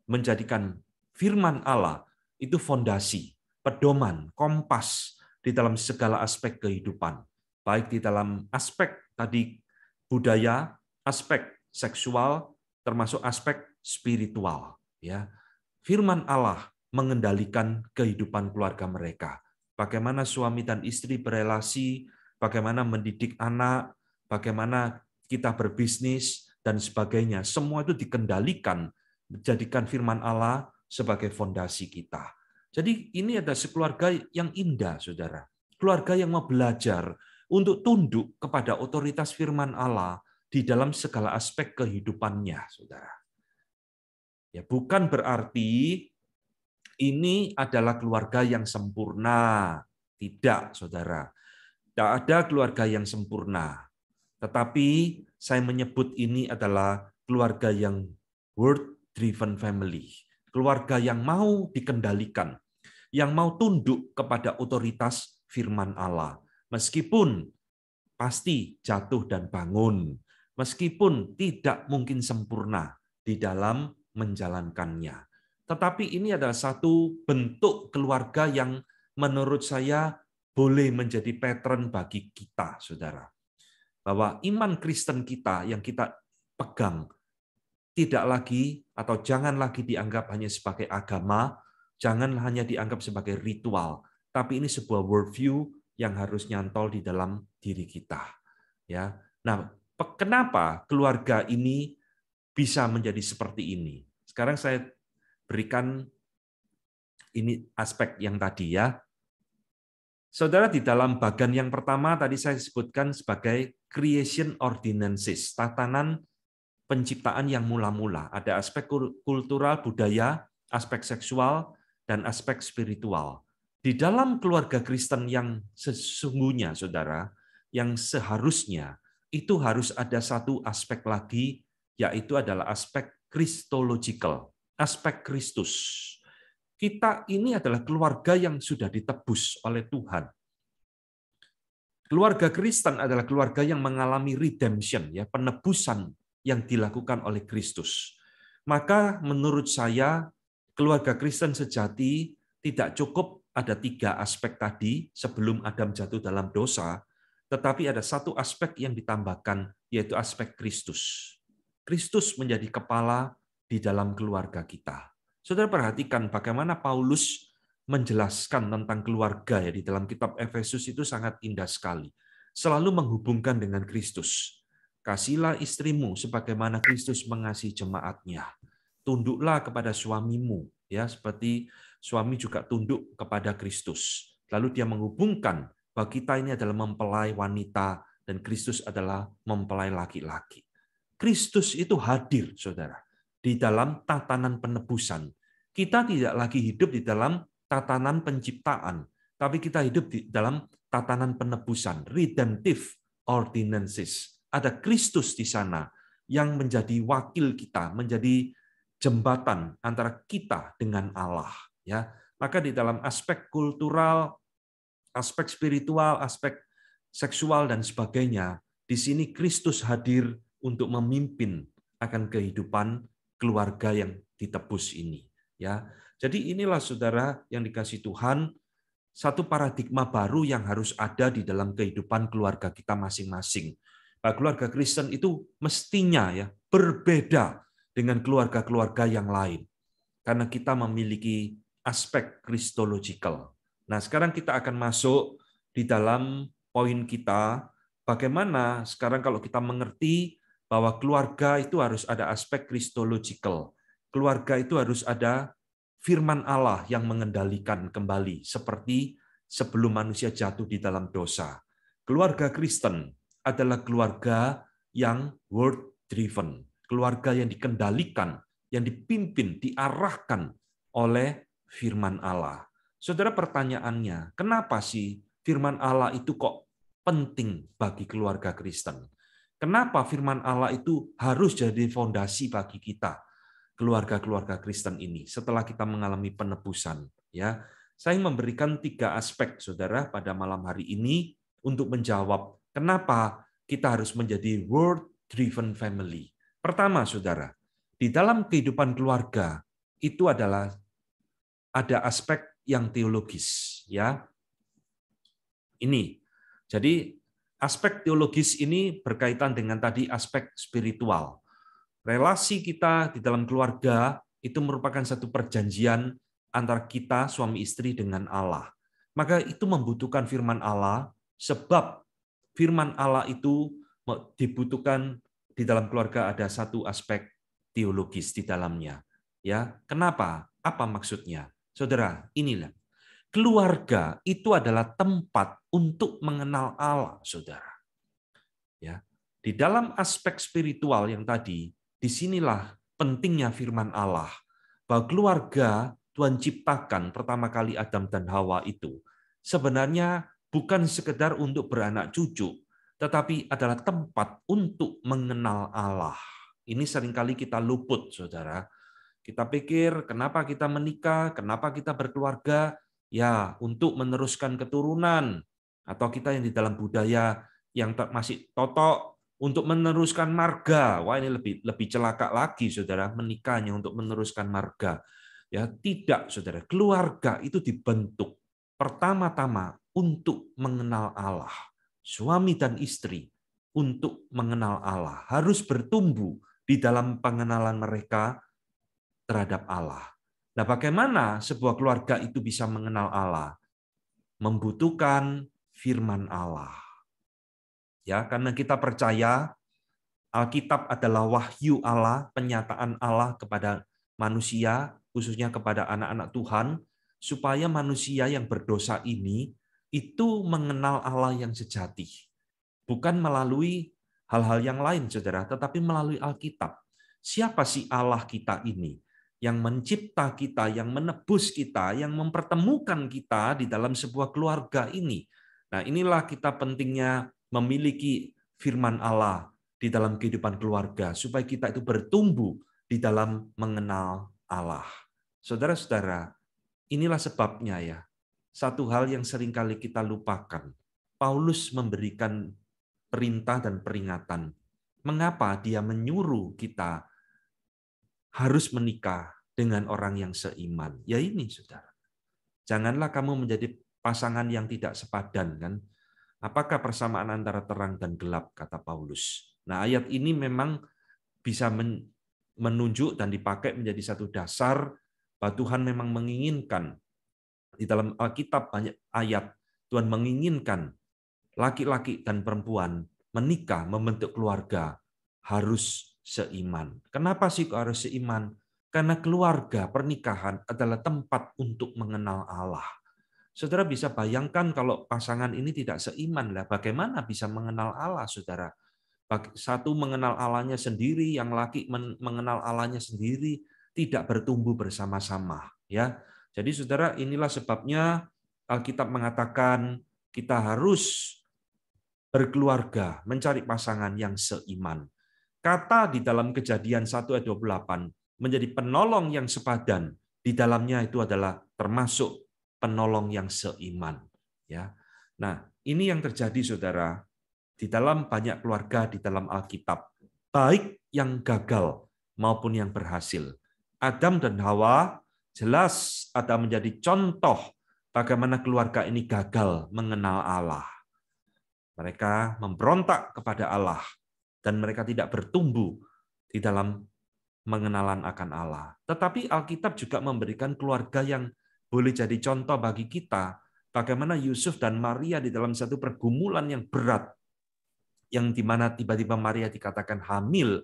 menjadikan firman Allah itu fondasi, pedoman, kompas di dalam segala aspek kehidupan, baik di dalam aspek tadi budaya, aspek seksual, termasuk aspek spiritual. Ya, firman Allah mengendalikan kehidupan keluarga mereka. Bagaimana suami dan istri berelasi, bagaimana mendidik anak, bagaimana kita berbisnis, dan sebagainya. Semua itu dikendalikan, menjadikan firman Allah sebagai fondasi kita. Jadi ini ada sekeluarga yang indah, saudara. Keluarga yang mau belajar untuk tunduk kepada otoritas firman Allah di dalam segala aspek kehidupannya, saudara. Ya, bukan berarti ini adalah keluarga yang sempurna. Tidak, saudara. Tidak ada keluarga yang sempurna. Tetapi saya menyebut ini adalah keluarga yang word-driven family. Keluarga yang mau dikendalikan, yang mau tunduk kepada otoritas firman Allah. Meskipun pasti jatuh dan bangun, meskipun tidak mungkin sempurna di dalam menjalankannya. Tetapi ini adalah satu bentuk keluarga yang menurut saya boleh menjadi pattern bagi kita, saudara. Bahwa iman Kristen kita yang kita pegang tidak lagi atau jangan lagi dianggap hanya sebagai agama, jangan hanya dianggap sebagai ritual, tapi ini sebuah worldview yang harus nyantol di dalam diri kita. Ya, nah, kenapa keluarga ini bisa menjadi seperti ini? Sekarang saya berikan ini aspek yang tadi ya. Saudara, di dalam bagian yang pertama tadi saya sebutkan sebagai creation ordinances, tatanan penciptaan yang mula-mula. Ada aspek kultural, budaya, aspek seksual, dan aspek spiritual. Di dalam keluarga Kristen yang sesungguhnya, saudara, yang seharusnya, itu harus ada satu aspek lagi, yaitu adalah aspek Christological, aspek Kristus. Kita ini adalah keluarga yang sudah ditebus oleh Tuhan. Keluarga Kristen adalah keluarga yang mengalami redemption, ya, penebusan yang dilakukan oleh Kristus. Maka menurut saya keluarga Kristen sejati tidak cukup ada 3 aspek tadi sebelum Adam jatuh dalam dosa, tetapi ada satu aspek yang ditambahkan, yaitu aspek Kristus. Kristus menjadi kepala di dalam keluarga kita. Saudara perhatikan bagaimana Paulus menjelaskan tentang keluarga ya di dalam kitab Efesus itu sangat indah sekali. Selalu menghubungkan dengan Kristus. Kasihilah istrimu sebagaimana Kristus mengasihi jemaat-Nya. tunduklah kepada suamimu, ya, seperti suami juga tunduk kepada Kristus. Lalu dia menghubungkan bahwa kita ini adalah mempelai wanita dan Kristus adalah mempelai laki-laki. Kristus itu hadir, saudara, di dalam tatanan penebusan. Kita tidak lagi hidup di dalam tatanan penciptaan, tapi kita hidup di dalam tatanan penebusan, redemptive ordinances. Ada Kristus di sana yang menjadi wakil kita, menjadi jembatan antara kita dengan Allah. Ya, maka di dalam aspek kultural, aspek spiritual, aspek seksual dan sebagainya, di sini Kristus hadir untuk memimpin akan kehidupan keluarga yang ditebus ini. Ya, jadi inilah saudara yang dikasihi Tuhan, satu paradigma baru yang harus ada di dalam kehidupan keluarga kita masing-masing. Bahwa keluarga Kristen itu mestinya ya berbeda dengan keluarga-keluarga yang lain, karena kita memiliki aspek kristological. Nah, sekarang kita akan masuk di dalam poin kita, bagaimana sekarang kalau kita mengerti bahwa keluarga itu harus ada aspek kristological. Keluarga itu harus ada firman Allah yang mengendalikan kembali, seperti sebelum manusia jatuh di dalam dosa. Keluarga Kristen adalah keluarga yang word-driven, keluarga yang dikendalikan, yang dipimpin, diarahkan oleh firman Allah. Saudara, pertanyaannya, kenapa sih firman Allah itu kok penting bagi keluarga Kristen? Kenapa firman Allah itu harus jadi fondasi bagi kita, keluarga-keluarga Kristen ini, setelah kita mengalami penebusan? Ya, saya memberikan 3 aspek, saudara, pada malam hari ini untuk menjawab kenapa kita harus menjadi word-driven family. Pertama, saudara, di dalam kehidupan keluarga itu adalah ada aspek yang teologis, ya. Ini. Jadi aspek teologis ini berkaitan dengan tadi aspek spiritual. Relasi kita di dalam keluarga itu merupakan satu perjanjian antara kita suami istri dengan Allah. Maka itu membutuhkan firman Allah, sebab firman Allah itu dibutuhkan di dalam keluarga, ada satu aspek teologis di dalamnya. Ya, kenapa? Apa maksudnya? Saudara, inilah. Keluarga itu adalah tempat untuk mengenal Allah, saudara. Ya, di dalam aspek spiritual yang tadi, disinilah pentingnya firman Allah, bahwa keluarga Tuhan ciptakan pertama kali Adam dan Hawa itu sebenarnya bukan sekedar untuk beranak cucu, tetapi adalah tempat untuk mengenal Allah. Ini seringkali kita luput, saudara. Kita pikir, kenapa kita menikah, kenapa kita berkeluarga? Ya, untuk meneruskan keturunan, atau kita yang di dalam budaya yang masih totok untuk meneruskan marga. Wah, ini lebih celaka lagi, saudara, menikahnya untuk meneruskan marga. Ya, tidak, saudara. Keluarga itu dibentuk pertama-tama untuk mengenal Allah. Suami dan istri untuk mengenal Allah harus bertumbuh di dalam pengenalan mereka terhadap Allah. Nah, bagaimana sebuah keluarga itu bisa mengenal Allah? Membutuhkan firman Allah. Ya, karena kita percaya Alkitab adalah wahyu Allah, penyataan Allah kepada manusia, khususnya kepada anak-anak Tuhan, supaya manusia yang berdosa ini itu mengenal Allah yang sejati. Bukan melalui hal-hal yang lain, saudara, tetapi melalui Alkitab. Siapa sih Allah kita ini? Yang mencipta kita, yang menebus kita, yang mempertemukan kita di dalam sebuah keluarga ini. Nah, inilah kita pentingnya memiliki firman Allah di dalam kehidupan keluarga, supaya kita itu bertumbuh di dalam mengenal Allah. Saudara-saudara, inilah sebabnya ya, satu hal yang seringkali kita lupakan. Paulus memberikan perintah dan peringatan. Mengapa dia menyuruh kita harus menikah dengan orang yang seiman? Ya ini, saudara. Janganlah kamu menjadi pasangan yang tidak sepadan, kan? Apakah persamaan antara terang dan gelap, kata Paulus. Nah, ayat ini memang bisa menunjuk dan dipakai menjadi satu dasar bahwa Tuhan memang menginginkan, di dalam Alkitab banyak ayat, Tuhan menginginkan laki-laki dan perempuan menikah, membentuk keluarga, harus seiman. Kenapa sih kok harus seiman? Karena keluarga, pernikahan adalah tempat untuk mengenal Allah. Saudara bisa bayangkan kalau pasangan ini tidak seiman, lah bagaimana bisa mengenal Allah, saudara? Satu mengenal Allahnya sendiri, yang laki mengenal Allahnya sendiri, tidak bertumbuh bersama-sama. Ya, jadi saudara, inilah sebabnya Alkitab mengatakan kita harus berkeluarga, mencari pasangan yang seiman. Kata di dalam Kejadian 1 ayat 28 menjadi penolong yang sepadan. Di dalamnya itu adalah termasuk penolong yang seiman. Ya, nah ini yang terjadi, saudara, di dalam banyak keluarga di dalam Alkitab, baik yang gagal maupun yang berhasil. Adam dan Hawa jelas ada menjadi contoh bagaimana keluarga ini gagal mengenal Allah. Mereka memberontak kepada Allah dan mereka tidak bertumbuh di dalam mengenalan akan Allah. Tetapi Alkitab juga memberikan keluarga yang boleh jadi contoh bagi kita, bagaimana Yusuf dan Maria di dalam satu pergumulan yang berat, yang dimana tiba-tiba Maria dikatakan hamil.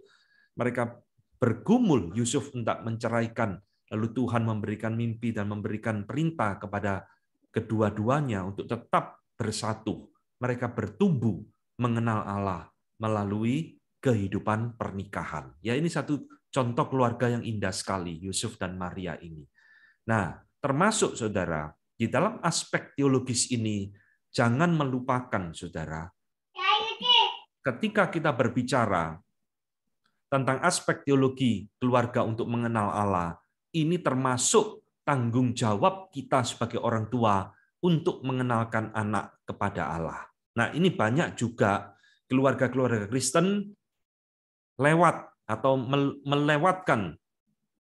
Mereka bergumul, Yusuf hendak menceraikan, lalu Tuhan memberikan mimpi dan memberikan perintah kepada kedua-duanya untuk tetap bersatu. Mereka bertumbuh mengenal Allah melalui kehidupan pernikahan. Ya, ini satu contoh keluarga yang indah sekali, Yusuf dan Maria ini. Nah, termasuk saudara, di dalam aspek teologis ini, jangan melupakan, saudara, ketika kita berbicara tentang aspek teologi keluarga untuk mengenal Allah, ini termasuk tanggung jawab kita sebagai orang tua untuk mengenalkan anak kepada Allah. Nah, ini banyak juga keluarga-keluarga Kristen lewat atau melewatkan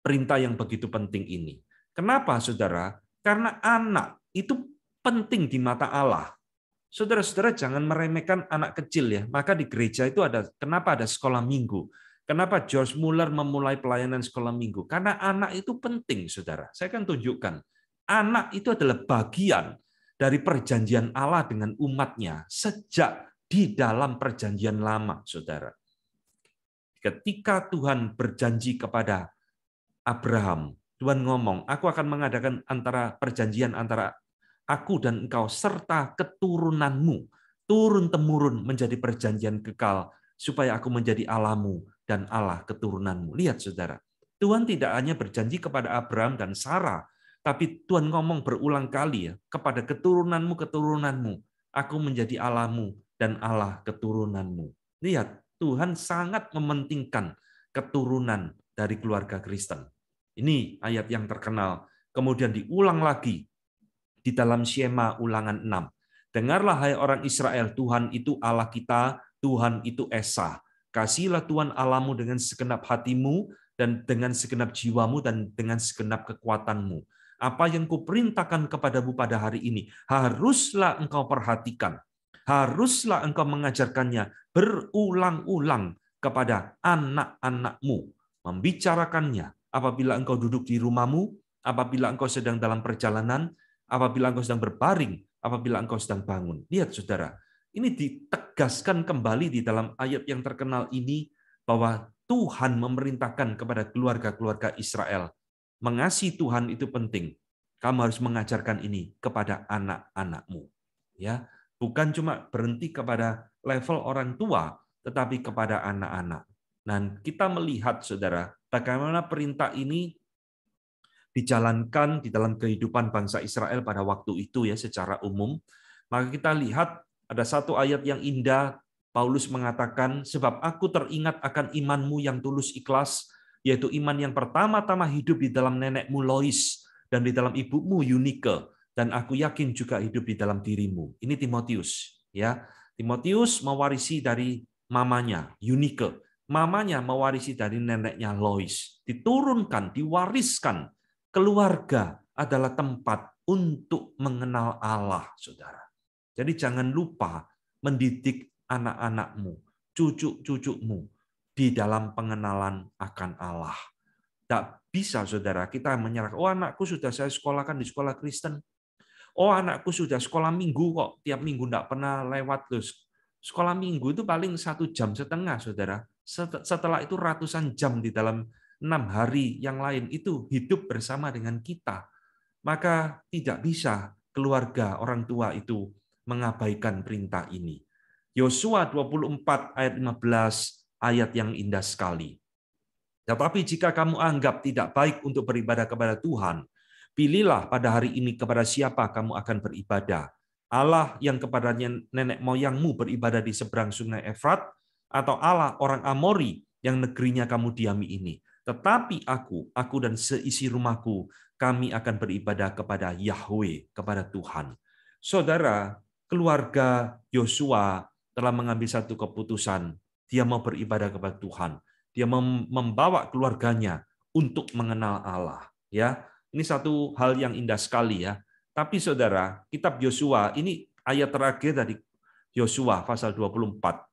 perintah yang begitu penting ini. Kenapa, saudara? Karena anak itu penting di mata Allah. Saudara-saudara jangan meremehkan anak kecil ya. Maka di gereja itu kenapa ada sekolah minggu? Kenapa George Muller memulai pelayanan sekolah minggu? Karena anak itu penting, saudara. Saya akan tunjukkan. Anak itu adalah bagian dari perjanjian Allah dengan umatnya sejak di dalam perjanjian lama, saudara. Ketika Tuhan berjanji kepada Abraham, Tuhan ngomong, aku akan mengadakan perjanjian antara aku dan engkau serta keturunanmu, turun-temurun menjadi perjanjian kekal, supaya aku menjadi Allahmu dan Allah keturunanmu. Lihat, saudara, Tuhan tidak hanya berjanji kepada Abraham dan Sarah, tapi Tuhan ngomong berulang kali ya, kepada keturunanmu, aku menjadi Allahmu dan Allah keturunanmu. Lihat, Tuhan sangat mementingkan keturunan dari keluarga Kristen. Ini ayat yang terkenal. Kemudian diulang lagi di dalam Syema ulangan 6. Dengarlah hai orang Israel, Tuhan itu Allah kita, Tuhan itu Esa. Kasihlah Tuhan Allahmu dengan segenap hatimu, dan dengan segenap jiwamu, dan dengan segenap kekuatanmu. Apa yang kuperintahkan kepadamu pada hari ini, haruslah engkau perhatikan. Haruslah engkau mengajarkannya berulang-ulang kepada anak-anakmu. Membicarakannya apabila engkau duduk di rumahmu, apabila engkau sedang dalam perjalanan, apabila engkau sedang berbaring, apabila engkau sedang bangun. Lihat, saudara, ini ditegaskan kembali di dalam ayat yang terkenal ini bahwa Tuhan memerintahkan kepada keluarga-keluarga Israel, mengasihi Tuhan itu penting. Kamu harus mengajarkan ini kepada anak-anakmu. Ya, bukan cuma berhenti kepada level orang tua, tetapi kepada anak-anak. Dan kita melihat, saudara, bagaimana perintah ini dijalankan di dalam kehidupan bangsa Israel pada waktu itu ya secara umum. Maka kita lihat ada satu ayat yang indah, Paulus mengatakan, sebab aku teringat akan imanmu yang tulus ikhlas, yaitu iman yang pertama-tama hidup di dalam nenekmu Lois dan di dalam ibumu Eunike, dan aku yakin juga hidup di dalam dirimu. Ini Timotius, ya. Timotius mewarisi dari mamanya Eunike, mamanya mewarisi dari neneknya Lois. Diturunkan, diwariskan. Keluarga adalah tempat untuk mengenal Allah, saudara. Jadi jangan lupa mendidik anak-anakmu, cucu-cucumu di dalam pengenalan akan Allah. Tak bisa, saudara, kita menyerah. Oh, anakku sudah saya sekolahkan di sekolah Kristen. Oh, anakku sudah sekolah minggu kok. Tiap minggu tidak pernah lewat. Sekolah minggu itu paling 1,5 jam, saudara. Setelah itu ratusan jam di dalam hari yang lain itu hidup bersama dengan kita. Maka tidak bisa keluarga orang tua itu mengabaikan perintah ini. Yosua 24 ayat 15, ayat yang indah sekali. Tetapi jika kamu anggap tidak baik untuk beribadah kepada Tuhan, pilihlah pada hari ini kepada siapa kamu akan beribadah. Allah yang kepadanya nenek moyangmu beribadah di seberang sungai Efrat, atau Allah orang Amori yang negerinya kamu diami ini. Tetapi aku dan seisi rumahku, kami akan beribadah kepada Yahweh, kepada Tuhan. Saudara, keluarga Yosua telah mengambil satu keputusan. Dia mau beribadah kepada Tuhan. Dia membawa keluarganya untuk mengenal Allah. Ya, ini satu hal yang indah sekali ya. Tapi saudara, kitab Yosua ini ayat terakhir dari Yosua pasal 24.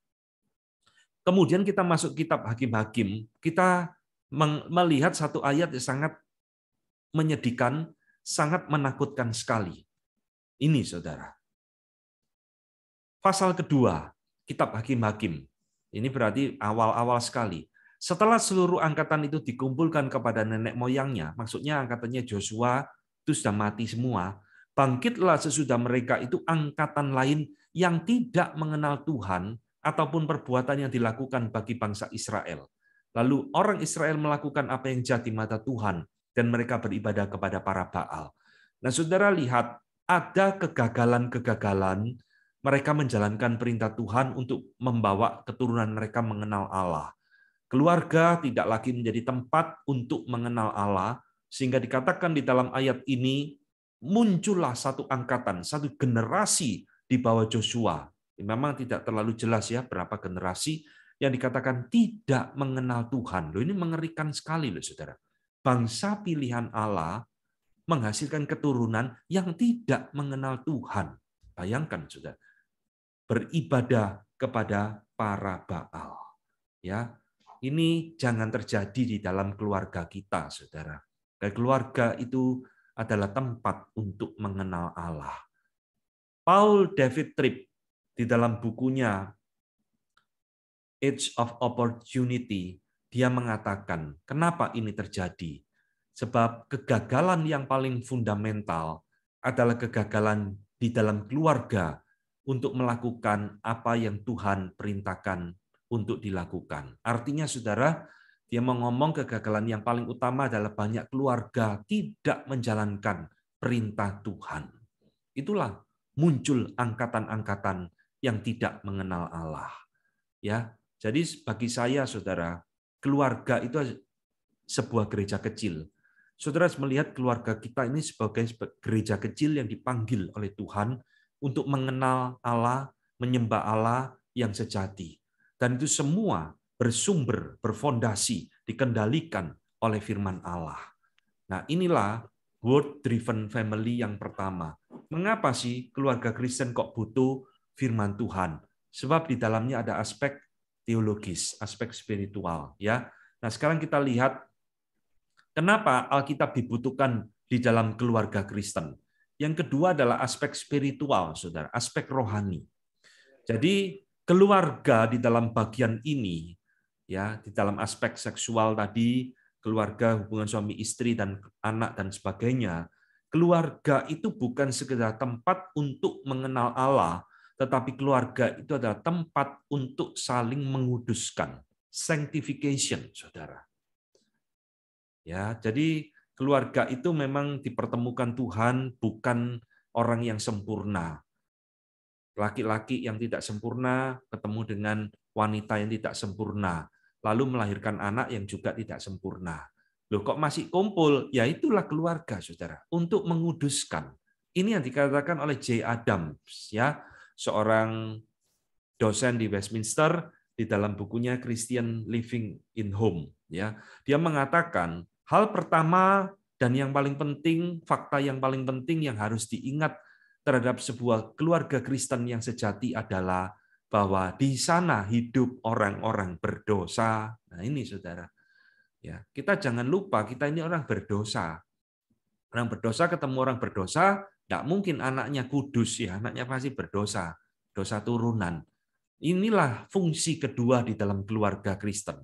Kemudian kita masuk kitab Hakim-Hakim, kita melihat satu ayat yang sangat menyedihkan, sangat menakutkan sekali. Ini saudara. Pasal kedua, kitab Hakim-Hakim. Ini berarti awal-awal sekali. Setelah seluruh angkatan itu dikumpulkan kepada nenek moyangnya, maksudnya angkatannya Joshua itu sudah mati semua, bangkitlah sesudah mereka itu angkatan lain yang tidak mengenal Tuhan ataupun perbuatan yang dilakukan bagi bangsa Israel. Lalu orang Israel melakukan apa yang jahat di mata Tuhan dan mereka beribadah kepada para Baal. Nah, saudara lihat ada kegagalan-kegagalan mereka menjalankan perintah Tuhan untuk membawa keturunan mereka mengenal Allah. Keluarga tidak lagi menjadi tempat untuk mengenal Allah, sehingga dikatakan di dalam ayat ini, muncullah satu angkatan, satu generasi di bawah Joshua. Memang tidak terlalu jelas ya berapa generasi yang dikatakan tidak mengenal Tuhan. Loh, ini mengerikan sekali loh saudara. Bangsa pilihan Allah menghasilkan keturunan yang tidak mengenal Tuhan. Bayangkan saudara, beribadah kepada para Baal. Ya, ini jangan terjadi di dalam keluarga kita, saudara. Dan keluarga itu adalah tempat untuk mengenal Allah. Paul David Tripp di dalam bukunya Age of Opportunity, dia mengatakan, kenapa ini terjadi? Sebab kegagalan yang paling fundamental adalah kegagalan di dalam keluarga untuk melakukan apa yang Tuhan perintahkan untuk dilakukan. Artinya, saudara, dia mengomong kegagalan yang paling utama adalah banyak keluarga tidak menjalankan perintah Tuhan. Itulah muncul angkatan-angkatan yang tidak mengenal Allah. Ya, jadi bagi saya, saudara, keluarga itu sebuah gereja kecil. Saudara harus melihat keluarga kita ini sebagai gereja kecil yang dipanggil oleh Tuhan untuk mengenal Allah, menyembah Allah yang sejati. Dan itu semua bersumber, berfondasi, dikendalikan oleh firman Allah. Nah, inilah word-driven family yang pertama. Mengapa sih keluarga Kristen kok butuh firman Tuhan? Sebab di dalamnya ada aspek teologis, aspek spiritual. Ya. Nah, sekarang kita lihat kenapa Alkitab dibutuhkan di dalam keluarga Kristen. Yang kedua adalah aspek spiritual, saudara, aspek rohani. Jadi keluarga di dalam bagian ini, ya, di dalam aspek seksual tadi, keluarga, hubungan suami istri dan anak dan sebagainya, keluarga itu bukan sekedar tempat untuk mengenal Allah, tetapi keluarga itu adalah tempat untuk saling menguduskan, sanctification, saudara. Ya, jadi keluarga itu memang dipertemukan Tuhan, bukan orang yang sempurna. Laki-laki yang tidak sempurna ketemu dengan wanita yang tidak sempurna, lalu melahirkan anak yang juga tidak sempurna. Loh, kok masih kumpul? Ya itulah keluarga, saudara, untuk menguduskan. Ini yang dikatakan oleh J. Adams, ya, seorang dosen di Westminster di dalam bukunya Christian Living in Home. Ya, dia mengatakan hal pertama dan yang paling penting, fakta yang paling penting yang harus diingat terhadap sebuah keluarga Kristen yang sejati adalah bahwa di sana hidup orang-orang berdosa. Nah ini saudara, ya kita jangan lupa kita ini orang berdosa. Orang berdosa ketemu orang berdosa, nggak mungkin anaknya kudus ya, anaknya pasti berdosa, dosa turunan. Inilah fungsi kedua di dalam keluarga Kristen.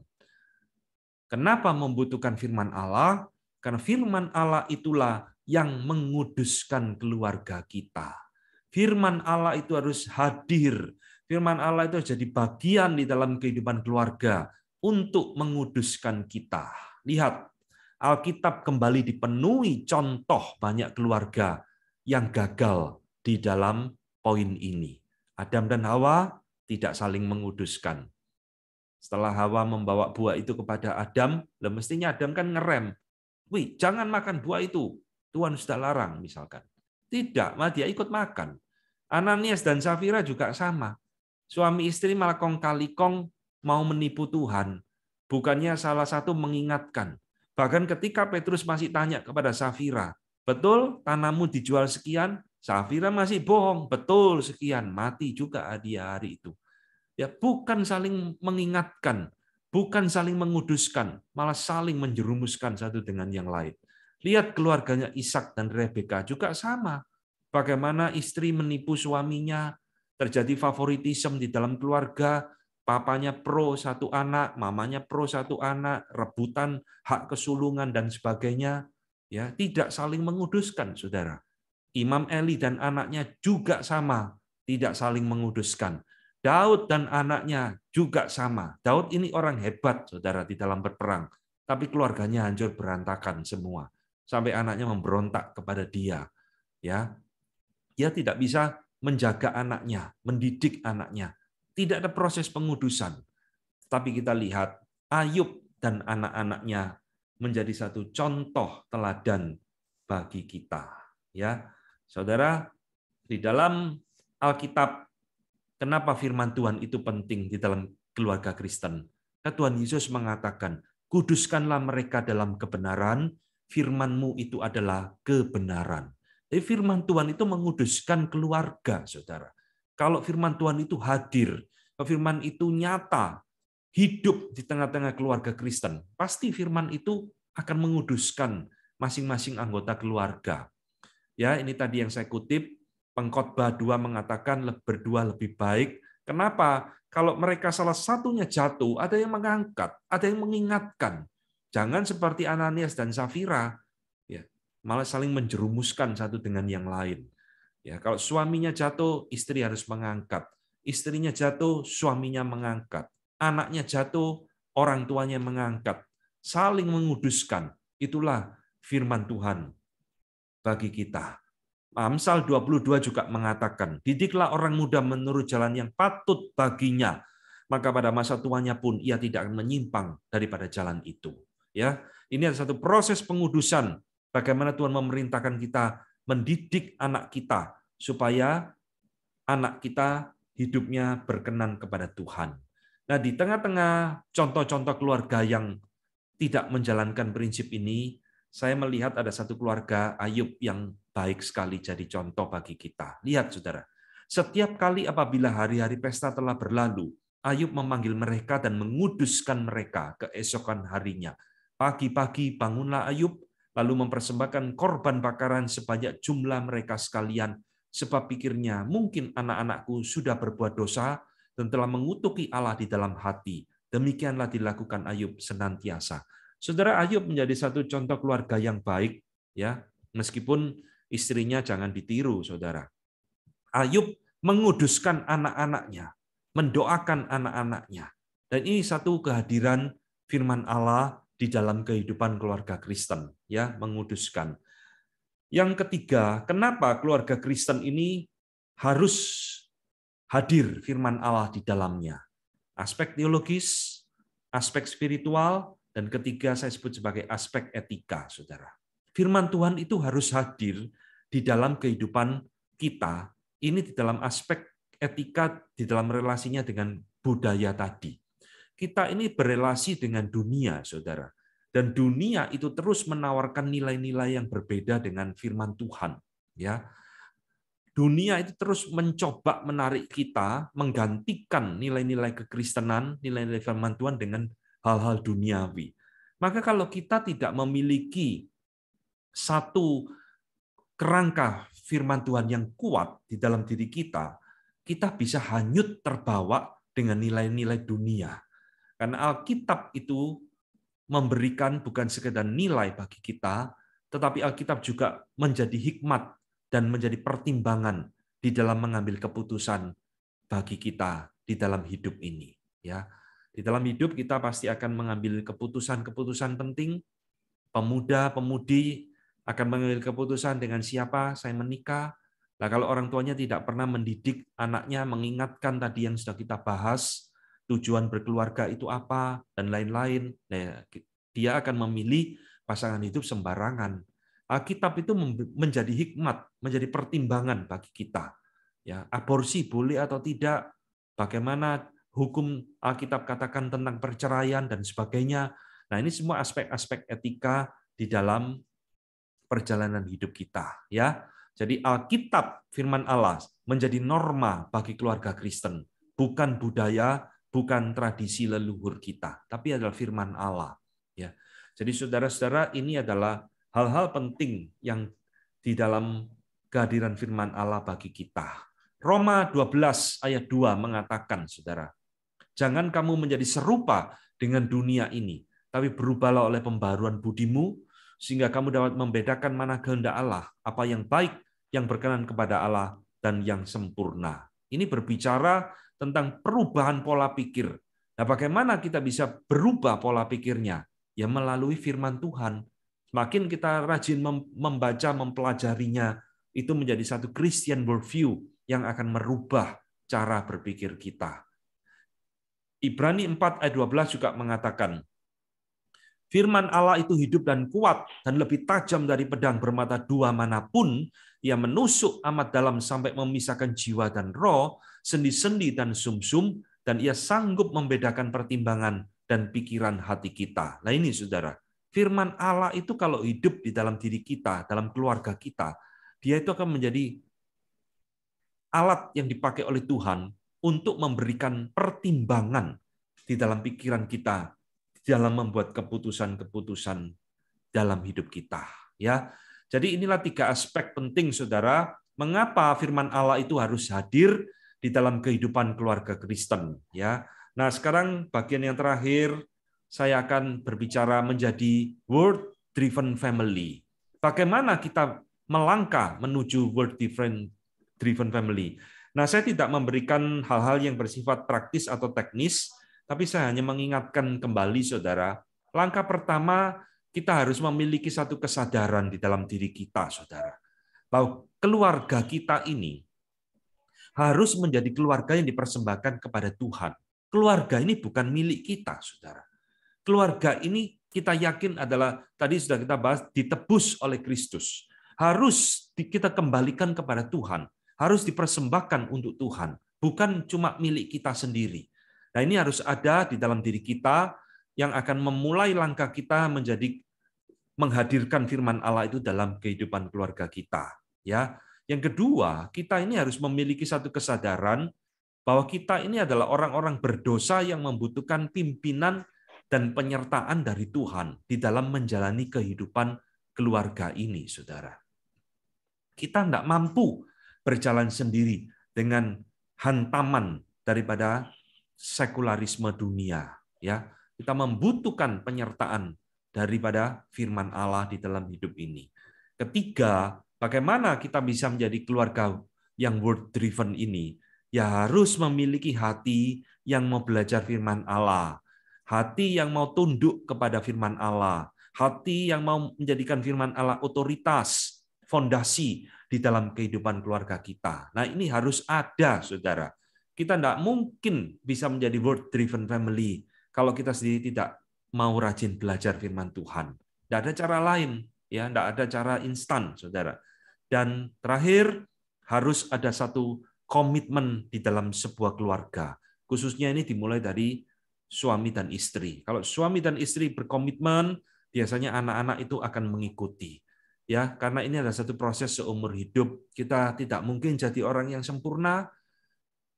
Kenapa membutuhkan firman Allah? Karena firman Allah itulah yang menguduskan keluarga kita. Firman Allah itu harus hadir. Firman Allah itu harus jadi bagian di dalam kehidupan keluarga untuk menguduskan kita. Lihat, Alkitab kembali dipenuhi contoh banyak keluarga yang gagal di dalam poin ini. Adam dan Hawa tidak saling menguduskan. Setelah Hawa membawa buah itu kepada Adam, mestinya Adam kan ngerem. Wih, jangan makan buah itu. Tuhan sudah larang, misalkan. Tidak, malah dia ikut makan. Ananias dan Safira juga sama. Suami istri malah kong kali kong mau menipu Tuhan. Bukannya salah satu mengingatkan. Bahkan ketika Petrus masih tanya kepada Safira, betul tanahmu dijual sekian? Safira masih bohong, betul sekian. Mati juga dia hari itu. Ya, bukan saling mengingatkan, bukan saling menguduskan, malah saling menjerumuskan satu dengan yang lain. Lihat keluarganya Ishak dan Rebeka juga sama. Bagaimana istri menipu suaminya, terjadi favoritisme di dalam keluarga, papanya pro satu anak, mamanya pro satu anak, rebutan hak kesulungan dan sebagainya. Ya, tidak saling menguduskan, saudara. Imam Eli dan anaknya juga sama, tidak saling menguduskan. Daud dan anaknya juga sama. Daud ini orang hebat, saudara, di dalam berperang. Tapi keluarganya hancur berantakan semua. Sampai anaknya memberontak kepada dia. Ya, dia tidak bisa menjaga anaknya, mendidik anaknya. Tidak ada proses pengudusan. Tapi kita lihat Ayub dan anak-anaknya menjadi satu contoh teladan bagi kita. Ya, saudara, di dalam Alkitab, kenapa firman Tuhan itu penting di dalam keluarga Kristen? Tuhan Yesus mengatakan, kuduskanlah mereka dalam kebenaran, firman-Mu itu adalah kebenaran. Jadi firman Tuhan itu menguduskan keluarga, saudara. Kalau firman Tuhan itu hadir, kalau firman itu nyata, hidup di tengah-tengah keluarga Kristen, pasti firman itu akan menguduskan masing-masing anggota keluarga. Ya, ini tadi yang saya kutip, Pengkhotbah 2 mengatakan berdua lebih baik. Kenapa? Kalau mereka salah satunya jatuh, ada yang mengangkat, ada yang mengingatkan. Jangan seperti Ananias dan Safira, ya, malah saling menjerumuskan satu dengan yang lain. Ya, kalau suaminya jatuh, istri harus mengangkat. Istrinya jatuh, suaminya mengangkat. Anaknya jatuh, orang tuanya mengangkat. Saling menguduskan. Itulah firman Tuhan bagi kita. Amsal 22 juga mengatakan, didiklah orang muda menurut jalan yang patut baginya, maka pada masa tuanya pun ia tidak akan menyimpang daripada jalan itu. Ya, ini adalah satu proses pengudusan. Bagaimana Tuhan memerintahkan kita mendidik anak kita supaya anak kita hidupnya berkenan kepada Tuhan. Nah, di tengah-tengah contoh-contoh keluarga yang tidak menjalankan prinsip ini, saya melihat ada satu keluarga Ayub yang baik sekali jadi contoh bagi kita. Lihat, saudara. Setiap kali apabila hari-hari pesta telah berlalu, Ayub memanggil mereka dan menguduskan mereka keesokan harinya. Pagi-pagi bangunlah Ayub, lalu mempersembahkan korban bakaran sebanyak jumlah mereka sekalian, sebab pikirnya mungkin anak-anakku sudah berbuat dosa dan telah mengutuki Allah di dalam hati. Demikianlah dilakukan Ayub senantiasa. Saudara, Ayub menjadi satu contoh keluarga yang baik, ya, meskipun istrinya jangan ditiru, saudara. Ayub menguduskan anak-anaknya, mendoakan anak-anaknya, dan ini satu kehadiran firman Allah di dalam kehidupan keluarga Kristen, ya, menguduskan. Yang ketiga, kenapa keluarga Kristen ini harus hadir firman Allah di dalamnya? Aspek teologis, aspek spiritual, dan ketiga saya sebut sebagai aspek etika, saudara. Firman Tuhan itu harus hadir di dalam kehidupan kita, ini di dalam aspek etika, di dalam relasinya dengan budaya tadi. Kita ini berelasi dengan dunia, saudara. Dan dunia itu terus menawarkan nilai-nilai yang berbeda dengan firman Tuhan. Ya, dunia itu terus mencoba menarik kita, menggantikan nilai-nilai kekristenan, nilai-nilai firman Tuhan dengan hal-hal duniawi. Maka kalau kita tidak memiliki satu kerangka firman Tuhan yang kuat di dalam diri kita, kita bisa hanyut terbawa dengan nilai-nilai dunia. Karena Alkitab itu memberikan bukan sekedar nilai bagi kita, tetapi Alkitab juga menjadi hikmat dan menjadi pertimbangan di dalam mengambil keputusan bagi kita di dalam hidup ini. Ya, di dalam hidup kita pasti akan mengambil keputusan-keputusan penting. Pemuda-pemudi akan mengambil keputusan dengan siapa saya menikah. Nah, kalau orang tuanya tidak pernah mendidik anaknya, mengingatkan tadi yang sudah kita bahas, tujuan berkeluarga itu apa, dan lain-lain, nah, dia akan memilih pasangan hidup sembarangan. Alkitab itu menjadi hikmat, menjadi pertimbangan bagi kita. Ya, aborsi boleh atau tidak, bagaimana hukum Alkitab katakan tentang perceraian dan sebagainya. Nah, ini semua aspek-aspek etika di dalam perjalanan hidup kita, ya. Jadi Alkitab, firman Allah, menjadi norma bagi keluarga Kristen, bukan budaya, bukan tradisi leluhur kita, tapi adalah firman Allah, ya. Jadi saudara-saudara, ini adalah hal-hal penting yang di dalam kehadiran firman Allah bagi kita. Roma 12 ayat 2 mengatakan, saudara, jangan kamu menjadi serupa dengan dunia ini, tapi berubahlah oleh pembaruan budimu, sehingga kamu dapat membedakan mana kehendak Allah, apa yang baik, yang berkenan kepada Allah, dan yang sempurna. Ini berbicara tentang perubahan pola pikir. Nah, bagaimana kita bisa berubah pola pikirnya? Ya melalui firman Tuhan. Semakin kita rajin membaca, mempelajarinya, itu menjadi satu Christian worldview yang akan merubah cara berpikir kita. Ibrani 4 ayat 12 juga mengatakan, firman Allah itu hidup dan kuat dan lebih tajam dari pedang bermata dua manapun, ia menusuk amat dalam sampai memisahkan jiwa dan roh, sendi-sendi dan sumsum, dan ia sanggup membedakan pertimbangan dan pikiran hati kita. Nah ini saudara, firman Allah itu kalau hidup di dalam diri kita, dalam keluarga kita, dia itu akan menjadi alat yang dipakai oleh Tuhan untuk memberikan pertimbangan di dalam pikiran kita, dalam membuat keputusan-keputusan dalam hidup kita. Ya, jadi inilah 3 aspek penting, saudara. Mengapa firman Allah itu harus hadir di dalam kehidupan keluarga Kristen? Ya, nah sekarang bagian yang terakhir saya akan berbicara menjadi word-driven family. Bagaimana kita melangkah menuju word-driven family? Nah, saya tidak memberikan hal-hal yang bersifat praktis atau teknis, tapi saya hanya mengingatkan kembali, saudara, langkah pertama kita harus memiliki satu kesadaran di dalam diri kita, saudara, bahwa keluarga kita ini harus menjadi keluarga yang dipersembahkan kepada Tuhan. Keluarga ini bukan milik kita, saudara. Keluarga ini kita yakin adalah, tadi sudah kita bahas, ditebus oleh Kristus. Harus kita kembalikan kepada Tuhan. Harus dipersembahkan untuk Tuhan. Bukan cuma milik kita sendiri. Nah, ini harus ada di dalam diri kita yang akan memulai langkah kita menjadi menghadirkan firman Allah itu dalam kehidupan keluarga kita. Ya, yang kedua, kita ini harus memiliki satu kesadaran bahwa kita ini adalah orang-orang berdosa yang membutuhkan pimpinan dan penyertaan dari Tuhan di dalam menjalani kehidupan keluarga ini, saudara. Kita tidak mampu berjalan sendiri dengan hantaman daripada sekularisme dunia. Ya, kita membutuhkan penyertaan daripada firman Allah di dalam hidup ini. Ketiga, bagaimana kita bisa menjadi keluarga yang word driven ini? Ya harus memiliki hati yang mau belajar firman Allah, hati yang mau tunduk kepada firman Allah, hati yang mau menjadikan firman Allah otoritas, fondasi di dalam kehidupan keluarga kita. Nah, ini harus ada, saudara. Kita tidak mungkin bisa menjadi word driven family kalau kita sendiri tidak mau rajin belajar firman Tuhan. Tidak ada cara lain, ya, tidak ada cara instan, saudara. Dan terakhir, harus ada satu komitmen di dalam sebuah keluarga. Khususnya ini dimulai dari suami dan istri. Kalau suami dan istri berkomitmen, biasanya anak-anak itu akan mengikuti. Ya, karena ini adalah satu proses seumur hidup. Kita tidak mungkin jadi orang yang sempurna.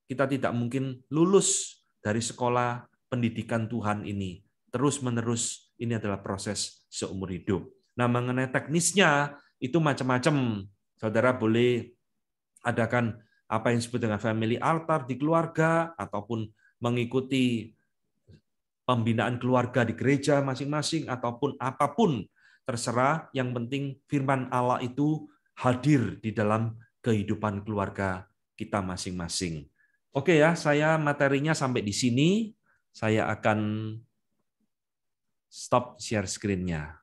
Kita tidak mungkin lulus dari sekolah pendidikan Tuhan ini. Terus-menerus ini adalah proses seumur hidup. Nah, mengenai teknisnya itu macam-macam. Saudara boleh adakan apa yang disebut dengan family altar di keluarga, ataupun mengikuti pembinaan keluarga di gereja masing-masing, ataupun apapun, terserah. Yang penting firman Allah itu hadir di dalam kehidupan keluarga kita masing-masing. Oke ya, saya materinya sampai di sini. Saya akan stop share screen-nya.